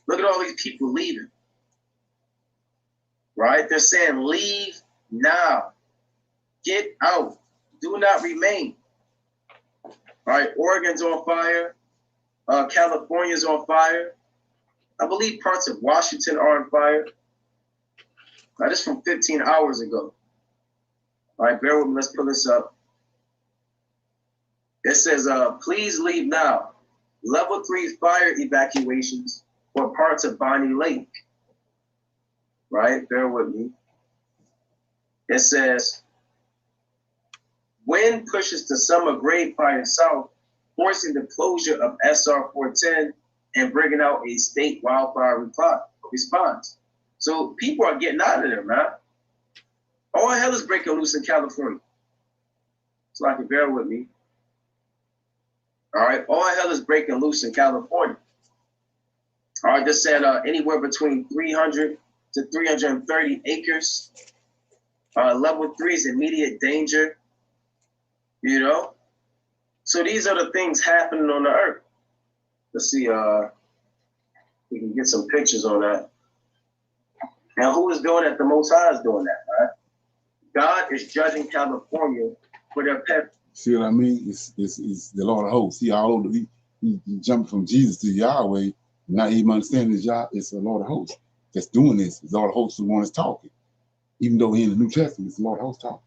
Look at all these people leaving. Right? They're saying, leave now. Get out. Do not remain. All right, Oregon's on fire. California's on fire. I believe parts of Washington are on fire. Now, this is from 15 hours ago. All right, bear with me. Let's pull this up. It says, please leave now. Level 3 fire evacuations for parts of Bonnie Lake. Right, bear with me. It says, wind pushes the summer grade fire south, forcing the closure of SR 410 and bringing out a state wildfire response. So people are getting out of there, man. All hell is breaking loose in California. So I can bear with me. All right, all hell is breaking loose in California. All right, they're saying anywhere between 300 to 330 acres. Level 3 is immediate danger. You know? So these are the things happening on the earth. Let's see, we can get some pictures on that. Now, who is doing that? The Most High is doing that, right? God is judging California for their pet. See what I mean? It's the Lord of hosts. He all over. He jumped from Jesus to Yahweh. Not even understanding his job. It's the Lord of hosts. that's doing this. It's Lord of hosts, the one that's talking. Even though in the New Testament, it's the Lord of hosts talking.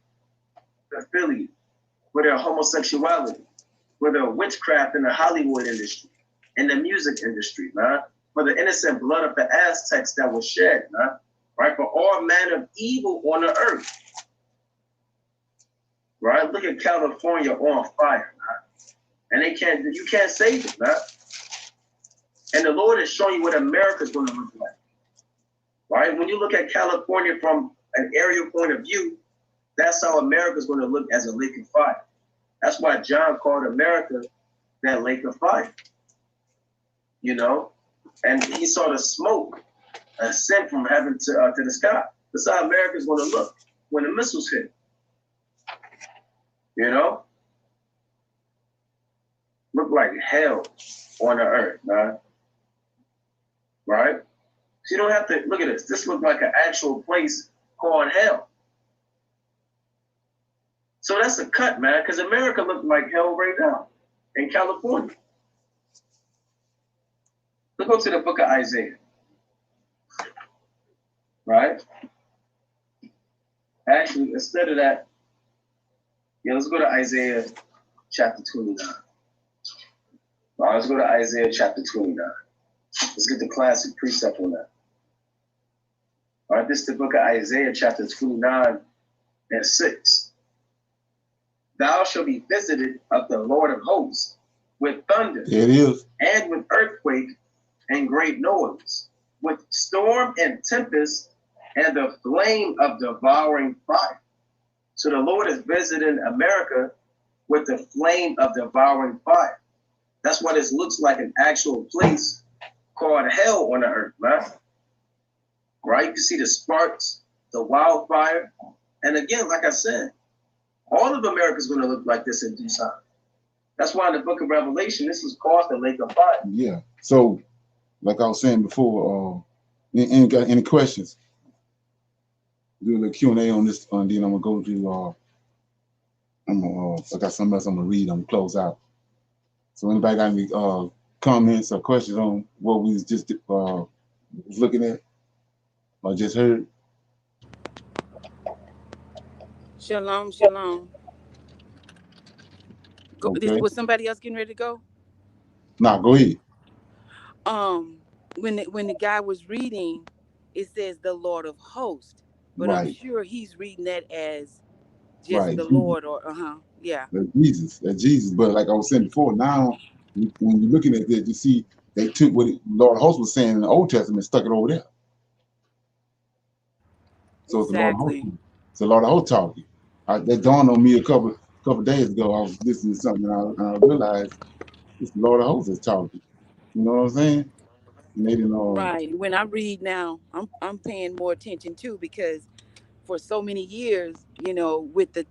The affiliate, with their homosexuality, with their witchcraft in the Hollywood industry, in the music industry, man. For the innocent blood of the Aztecs that was shed, man. Right? For all manner of evil on the earth. Right? Look at California on fire, man. And you can't save it, man. And the Lord is showing you what America's going to look like. Right? When you look at California from an aerial point of view, that's how America's going to look as a lake of fire. That's why John called America that lake of fire. You know? And he saw the smoke ascend from heaven to the sky. That's how America's going to look when the missiles hit. You know? Look like hell on the earth, man. Right? So you don't have to, look at this. This looks like an actual place called hell. So that's a cut, man, because America looks like hell right now in California. Let's go to the book of Isaiah. Right? Actually, instead of that, let's go to Isaiah chapter 29. All right, let's go to Isaiah chapter 29. Let's get the classic precept on that. All right, this is the book of Isaiah chapter 29 and 6. Thou shalt be visited of the Lord of hosts with thunder. It is. And with earthquake and great noise, with storm and tempest and the flame of devouring fire. So the Lord is visiting America with the flame of devouring fire. That's why this looks like an actual place called hell on the earth, man. Right? You can see the sparks, the wildfire. And again, like I said, all of America is going to look like this in due time. That's why in the book of Revelation, this is called the lake of fire. Yeah. So, like I was saying before, any questions? Do a little Q&A on this, and then I'm gonna go to. I got something else I'm gonna read. I'm gonna close out. So, anybody got any comments or questions on what we was just was looking at or just heard? Shalom, shalom. Go, Okay. was somebody else getting ready to go? Nah, go ahead. When the guy was reading, it says the Lord of hosts, but Right. I'm sure he's reading that as just Right. the Lord, or yeah. That's Jesus. That's Jesus. But like I was saying before, now when you're looking at this, you see they took what Lord of Hosts was saying in the Old Testament and stuck it over there. So it's the Lord of Hosts. Exactly. It's the Lord of Hosts talking. That dawned on me a couple days ago. I was listening to something and I realized it's the Lord of Hosts that's talking. You know what I'm saying? And they didn't know. Right. When I read now, I'm paying more attention too, because for so many years, with the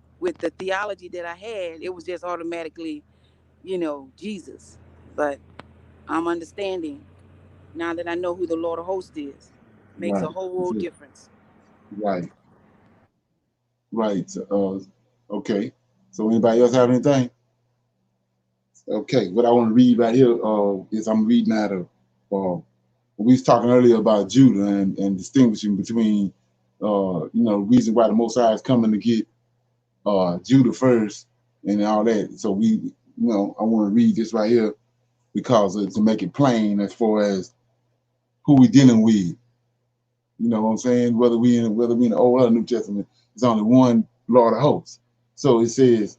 theology that I had, it was just automatically, Jesus. But I'm understanding now that I know who the Lord of Hosts is. Makes a Right. whole difference. Right. Right. Okay. So anybody else have anything? Okay. What I want to read right here is I'm reading out of we was talking earlier about Judah and distinguishing between the reason why the Most High is coming to get Judah first and all that. So I want to read this right here because to make it plain as far as who we dealing with. You know what I'm saying? Whether we in the Old or New Testament, there's only one Lord of hosts. So it says,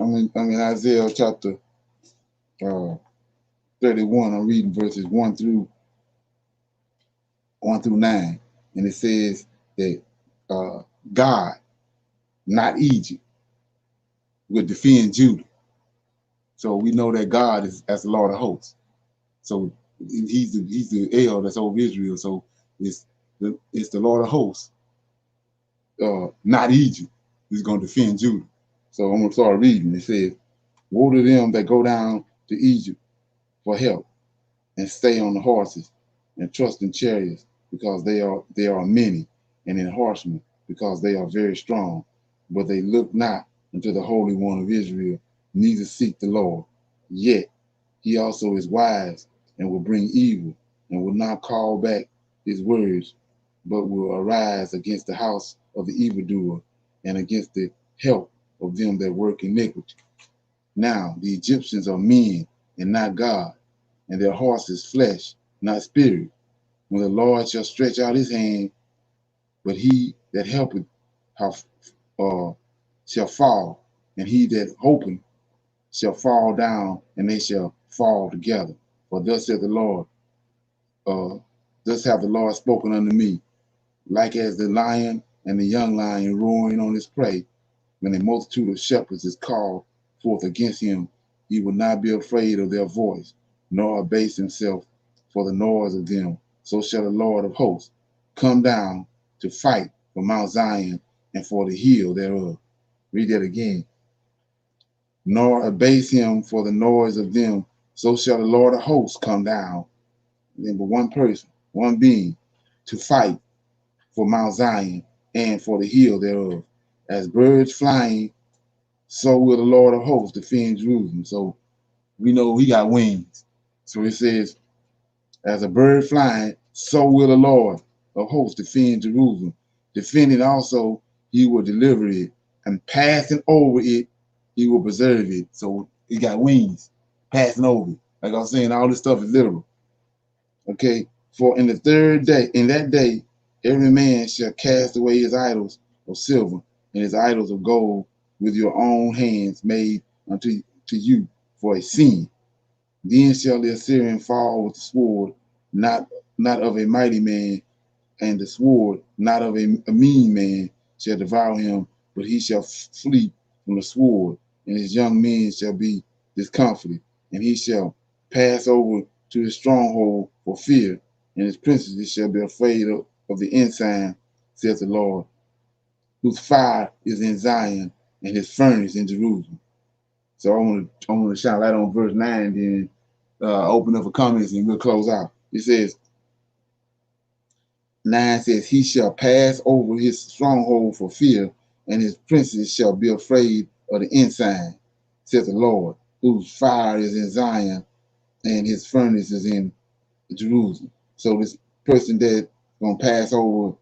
I'm in Isaiah chapter 31. I'm reading verses 1 through 9, and it says that God, not Egypt, would defend Judah. So we know that God is as the Lord of hosts. So he's the El that's over Israel. So it's the Lord of hosts, not Egypt, who's going to defend Judah. So I'm going to start reading. It says, "Woe to them that go down to Egypt for help, and stay on the horses, and trust in chariots, because they are many, and in horsemen, because they are very strong. But they look not unto the Holy One of Israel, neither seek the Lord. Yet he also is wise, and will bring evil, and will not call back his words, but will arise against the house of the evildoer and against the help of them that work iniquity. Now the Egyptians are men and not God, and their hearts is flesh, not spirit. When the Lord shall stretch out his hand, but he that helpeth shall fall, and he that hopeth shall fall down, and they shall fall together. For thus saith the Lord, thus hath the Lord spoken unto me, like as the lion and the young lion roaring on his prey, when a multitude of shepherds is called forth against him, he will not be afraid of their voice, nor abase himself for the noise of them. So shall the Lord of hosts come down to fight for Mount Zion and for the hill thereof. Read that again. Nor abase him for the noise of them. So shall the Lord of hosts come down, then but one person, one being, to fight for Mount Zion and for the hill thereof. As birds flying, so will the Lord of hosts defend Jerusalem. So we know he got wings. So it says, as a bird flying, so will the Lord of hosts defend Jerusalem. Defending also, he will deliver it, and passing over it, he will preserve it. So he got wings, passing over it. Like I was saying, all this stuff is literal. Okay, for in the third day, in that day, every man shall cast away his idols of silver and his idols of gold with your own hands made unto to you for a sin. Then shall the Assyrian fall with the sword, not of a mighty man, and the sword not of a mean man shall devour him, but he shall flee from the sword, and his young men shall be discomfited, and he shall pass over to his stronghold for fear, and his princes shall be afraid of the ensign, says the Lord, whose fire is in Zion, and his furnace in Jerusalem. So I want to shine light on verse 9, then open up for comments, and we'll close out. It says, 9 says, he shall pass over his stronghold for fear, and his princes shall be afraid of the ensign, says the Lord, whose fire is in Zion, and his furnace is in Jerusalem. So this person that's gonna pass over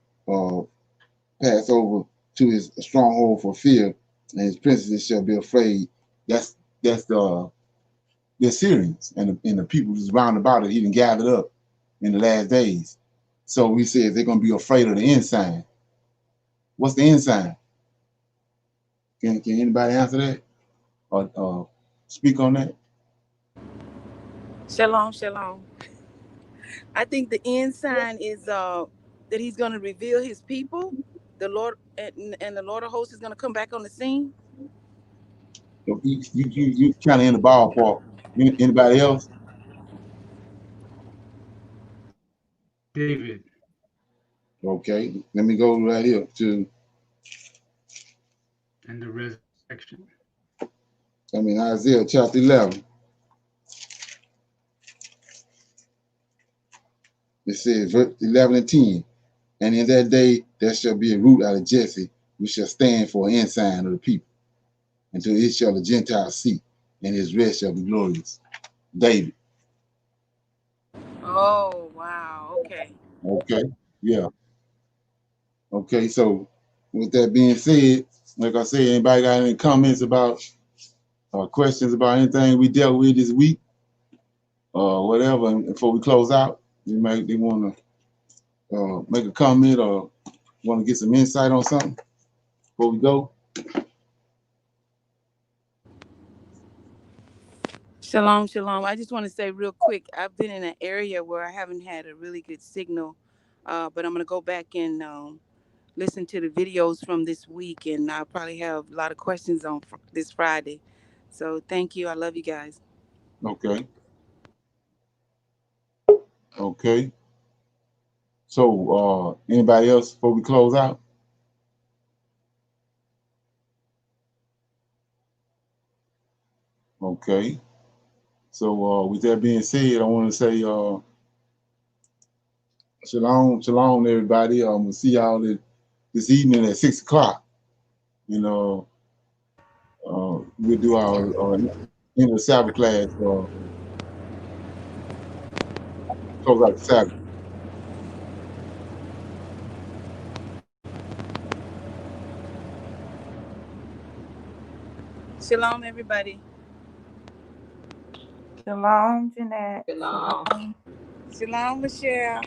to his stronghold for fear, and his princes shall be afraid. That's the Assyrians and the people who's round about it, he done gathered up in the last days. So he says they're gonna be afraid of the ensign. What's the ensign? Can anybody answer that or speak on that? Shalom, shalom. I think the end sign is that he's going to reveal his people. The Lord and the Lord of hosts is going to come back on the scene. You kind of in the ballpark. Anybody else? David. Okay, let me go right here to. And the resurrection. Isaiah chapter 11. It says, verse 11 and 10. And in that day there shall be a root out of Jesse, which shall stand for an ensign of the people, until it shall the Gentiles see, and his rest shall be glorious. David. Oh, wow. Okay. Okay. Yeah. Okay. So with that being said, like I said, anybody got any comments about questions about anything we dealt with this week or whatever? And before we close out, they want to make a comment or want to get some insight on something before we go. Shalom, shalom. I just want to say real quick, I've been in an area where I haven't had a really good signal, but I'm going to go back and listen to the videos from this week, and I'll probably have a lot of questions on this Friday. So thank you. I love you guys. Okay. Okay. So anybody else before we close out? Okay. So with that being said, I want to say shalom, shalom, everybody. We'll see y'all this evening at 6 o'clock. You know, we'll do our end of Sabbath class. Close out the Sabbath. Shalom, everybody. Shalom, Jeanette. Shalom. Shalom, Michelle.